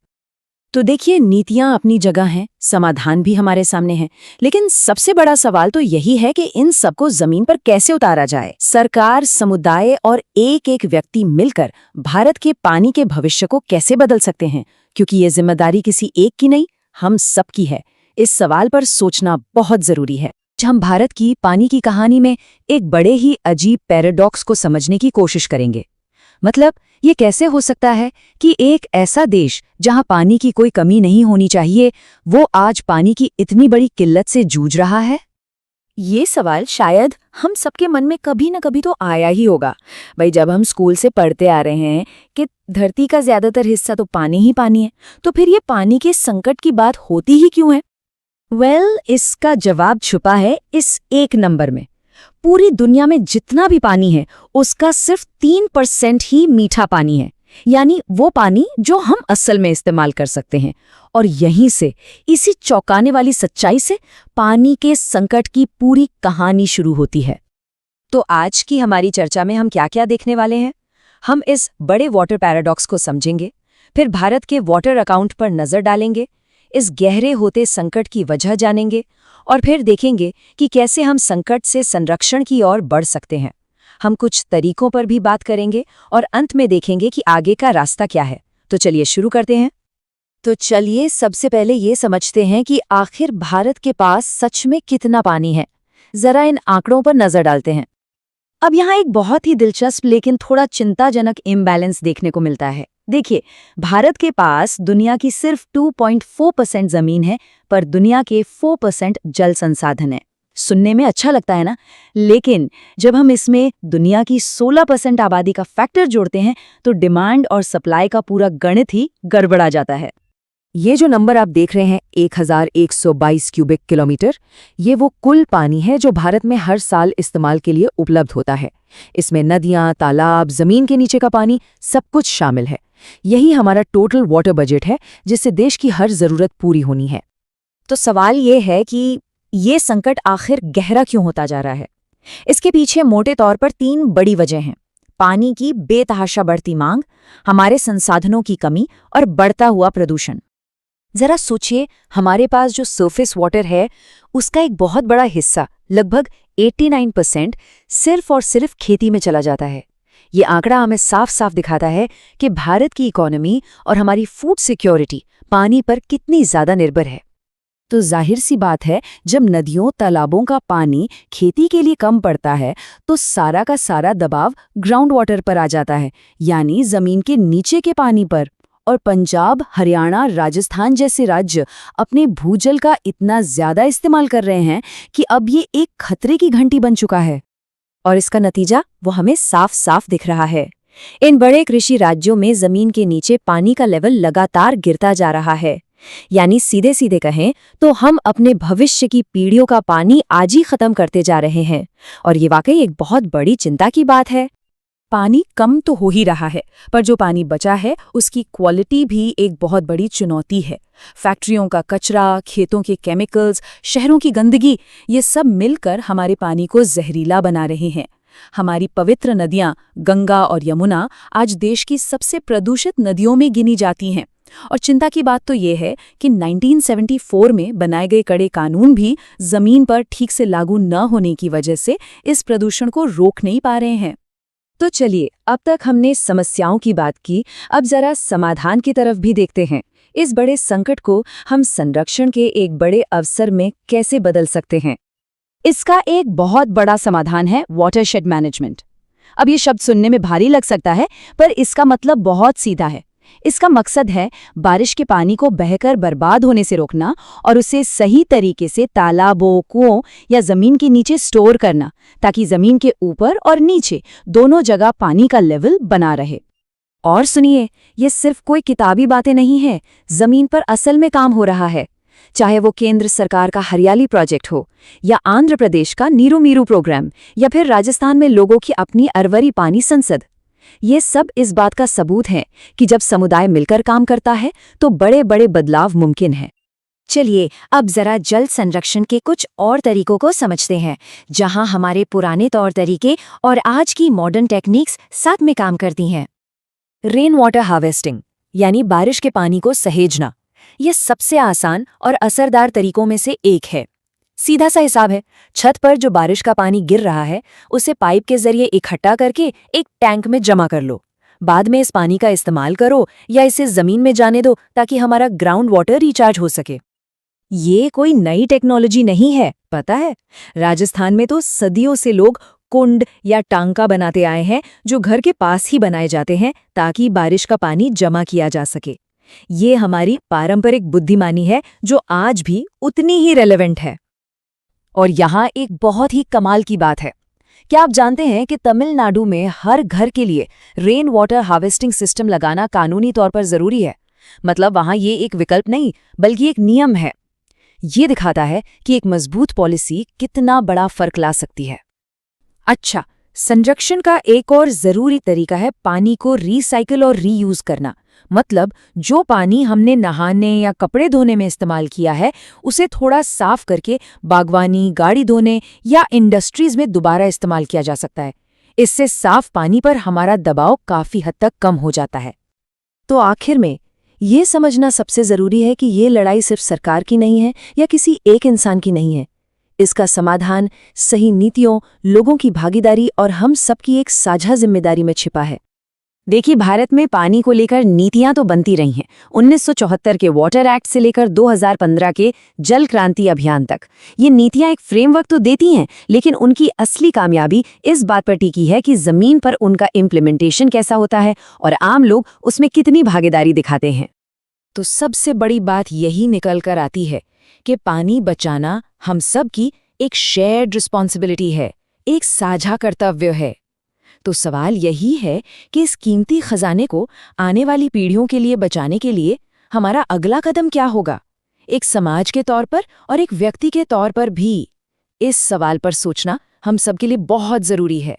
D: तो देखिए, नीतियां अपनी जगह हैं, समाधान भी हमारे सामने हैं, लेकिन सबसे बड़ा सवाल तो यही है कि इन सबको जमीन पर कैसे उतारा जाए। सरकार, समुदाय और एक एक व्यक्ति मिलकर भारत के पानी के भविष्य को कैसे बदल सकते हैं, क्योंकि ये जिम्मेदारी किसी एक की नहीं, हम सबकी है। इस सवाल पर सोचना बहुत जरूरी है।
E: हम भारत की पानी की कहानी में एक बड़े ही अजीब पैराडॉक्स को समझने की कोशिश करेंगे। मतलब ये कैसे हो सकता है कि एक ऐसा देश जहां पानी की कोई कमी नहीं होनी चाहिए, वो आज पानी की इतनी बड़ी किल्लत से जूझ रहा है?
G: ये सवाल शायद हम सबके मन में कभी न कभी तो आया ही होगा। भाई, जब हम स्कूल से पढ़ते आ रहे हैं कि धरती का ज्यादातर हिस्सा तो पानी ही पानी है, तो फिर ये पानी के संकट की बात होती ही क्यों है?
E: इसका जवाब छुपा है इस एक नंबर में। पूरी दुनिया में जितना भी पानी है उसका सिर्फ 3% ही मीठा पानी है, यानी वो पानी जो हम असल में इस्तेमाल कर सकते हैं। और यहीं से, इसी चौंकाने वाली सच्चाई से पानी के संकट की पूरी कहानी शुरू होती है। तो आज की हमारी चर्चा में हम क्या क्या देखने वाले हैं? हम इस बड़े वाटर पैराडॉक्स को समझेंगे, फिर भारत के वाटर अकाउंट पर नजर डालेंगे, इस गहरे होते संकट की वजह जानेंगे, और फिर देखेंगे कि कैसे हम संकट से संरक्षण की ओर बढ़ सकते हैं। हम कुछ तरीकों पर भी बात करेंगे और अंत में देखेंगे कि आगे का रास्ता क्या है। तो चलिए शुरू करते हैं।
G: तो चलिए सबसे पहले ये समझते हैं कि आखिर भारत के पास सच में कितना पानी है। जरा इन आंकड़ों पर नजर डालते हैं। अब यहाँ एक बहुत ही दिलचस्प लेकिन थोड़ा चिंताजनक इम्बैलेंस देखने को मिलता है। देखिए, भारत के पास दुनिया की सिर्फ 2.4% जमीन है, पर दुनिया के 4% जल संसाधन है। सुनने में अच्छा लगता है ना, लेकिन जब हम इसमें दुनिया की 16% आबादी का फैक्टर जोड़ते हैं तो डिमांड और सप्लाई का पूरा गणित ही गड़बड़ा जाता है। ये जो नंबर आप देख रहे हैं 1122 क्यूबिक किलोमीटर, ये वो कुल पानी है जो भारत में हर साल इस्तेमाल के लिए उपलब्ध होता है। इसमें नदियां, तालाब, जमीन के नीचे का पानी सब कुछ शामिल है। यही हमारा टोटल वाटर बजट है, जिससे देश की हर जरूरत पूरी होनी है।
E: तो सवाल ये है कि ये संकट आखिर गहरा क्यों होता जा रहा है? इसके पीछे मोटे तौर पर 3 बड़ी वजह हैं: पानी की बेतहाशा बढ़ती मांग, हमारे संसाधनों की कमी और बढ़ता हुआ प्रदूषण। जरा सोचिए, हमारे पास जो सरफेस वाटर है उसका एक बहुत बड़ा हिस्सा, लगभग 89%, सिर्फ और सिर्फ खेती में चला जाता है। ये आंकड़ा हमें साफ साफ दिखाता है कि भारत की इकोनॉमी और हमारी फूड सिक्योरिटी पानी पर कितनी ज्यादा निर्भर है।
D: तो जाहिर सी बात है, जब नदियों, तालाबों का पानी खेती के लिए कम पड़ता है तो सारा का सारा दबाव ग्राउंड वाटर पर आ जाता है, यानी जमीन के नीचे के पानी पर। और पंजाब, हरियाणा, राजस्थान जैसे राज्य अपने भूजल का इतना ज्यादा इस्तेमाल कर रहे हैं कि अब ये एक खतरे की घंटी बन चुका है।
E: और इसका नतीजा वो हमें साफ साफ दिख रहा है। इन बड़े कृषि राज्यों में जमीन के नीचे पानी का लेवल लगातार गिरता जा रहा है। यानी सीधे सीधे कहें तो हम अपने भविष्य की पीढ़ियों का पानी आज ही खत्म करते जा रहे हैं, और ये वाकई एक बहुत बड़ी चिंता की बात है।
H: पानी कम तो हो ही रहा है, पर जो पानी बचा है उसकी क्वालिटी भी एक बहुत बड़ी चुनौती है। फैक्ट्रियों का कचरा, खेतों के केमिकल्स, शहरों की गंदगी, ये सब मिलकर हमारे पानी को जहरीला बना रहे हैं। हमारी पवित्र नदियां गंगा और यमुना आज देश की सबसे प्रदूषित नदियों में गिनी जाती हैं। और चिंता की बात तो ये है कि 1974 में बनाए गए कड़े कानून भी जमीन पर ठीक से लागू न होने की वजह से इस प्रदूषण को रोक नहीं पा रहे हैं।
D: तो चलिए, अब तक हमने समस्याओं की बात की, अब जरा समाधान की तरफ भी देखते हैं। इस बड़े संकट को हम संरक्षण के एक बड़े अवसर में कैसे बदल सकते हैं? इसका एक बहुत बड़ा समाधान है वाटरशेड मैनेजमेंट। अब ये शब्द सुनने में भारी लग सकता है, पर इसका मतलब बहुत सीधा है। इसका मकसद है बारिश के पानी को बहकर बर्बाद होने से रोकना और उसे सही तरीके से तालाबों, कुओं या जमीन के नीचे स्टोर करना, ताकि जमीन के ऊपर और नीचे दोनों जगह पानी का लेवल बना रहे। और सुनिए, ये सिर्फ कोई किताबी बातें नहीं है, जमीन पर असल में काम हो रहा है। चाहे वो केंद्र सरकार का हरियाली प्रोजेक्ट हो, या आंध्र प्रदेश का नीरू मीरू प्रोग्राम, या फिर राजस्थान में लोगों की अपनी अरवरी पानी संसद, ये सब इस बात का सबूत है कि जब समुदाय मिलकर काम करता है तो बड़े बड़े बदलाव मुमकिन है।
E: चलिए अब जरा जल संरक्षण के कुछ और तरीकों को समझते हैं, जहां हमारे पुराने तौर तरीके और आज की मॉडर्न टेक्निक्स साथ में काम करती हैं। रेन वाटर हार्वेस्टिंग, यानी बारिश के पानी को सहेजना, ये सबसे आसान और असरदार तरीकों में से एक है। सीधा सा हिसाब है, छत पर जो बारिश का पानी गिर रहा है उसे पाइप के जरिए इकट्ठा करके एक टैंक में जमा कर लो। बाद में इस पानी का इस्तेमाल करो या इसे जमीन में जाने दो, ताकि हमारा ग्राउंड वाटर रिचार्ज हो सके। ये कोई नई टेक्नोलॉजी नहीं है, पता है। राजस्थान में तो सदियों से लोग कुंड या टांका बनाते आए हैं, जो घर के पास ही बनाए जाते हैं ताकि बारिश का पानी जमा किया जा सके। ये हमारी पारंपरिक बुद्धिमानी है जो आज भी उतनी ही रेलेवेंट है। और यहाँ एक बहुत ही कमाल की बात है, क्या आप जानते हैं कि तमिलनाडु में हर घर के लिए रेन वाटर हार्वेस्टिंग सिस्टम लगाना कानूनी तौर पर जरूरी है। मतलब वहाँ ये एक विकल्प नहीं बल्कि एक नियम है। ये दिखाता है कि एक मजबूत पॉलिसी कितना बड़ा फर्क ला सकती है। अच्छा, संरक्षण का एक और जरूरी तरीका है पानी को रिसाइकिल और रीयूज करना। मतलब जो पानी हमने नहाने या कपड़े धोने में इस्तेमाल किया है उसे थोड़ा साफ करके बागवानी, गाड़ी धोने या इंडस्ट्रीज में दोबारा इस्तेमाल किया जा सकता है। इससे साफ पानी पर हमारा दबाव काफी हद तक कम हो जाता है।
H: तो आखिर में ये समझना सबसे जरूरी है कि ये लड़ाई सिर्फ सरकार की नहीं है या किसी एक इंसान की नहीं है। इसका समाधान सही नीतियों, लोगों की भागीदारी और हम सबकी एक साझा जिम्मेदारी में छिपा है।
D: देखिए, भारत में पानी को लेकर नीतियां तो बनती रही हैं। 1974 के वाटर एक्ट से लेकर 2015 के जल क्रांति अभियान तक ये नीतियां एक फ्रेमवर्क तो देती हैं, लेकिन उनकी असली कामयाबी इस बात पर टिकी है कि जमीन पर उनका इम्प्लीमेंटेशन कैसा होता है और आम लोग उसमें कितनी भागीदारी दिखाते हैं।
G: तो सबसे बड़ी बात यही निकल कर आती है कि पानी बचाना हम सब की एक शेयर्ड रिस्पॉन्सिबिलिटी है, एक साझा कर्तव्य है। तो सवाल यही है कि इस कीमती खजाने को आने वाली पीढ़ियों के लिए बचाने के लिए हमारा अगला कदम क्या होगा, एक समाज के तौर पर और एक व्यक्ति के तौर पर भी। इस सवाल पर सोचना हम सबके लिए बहुत जरूरी है।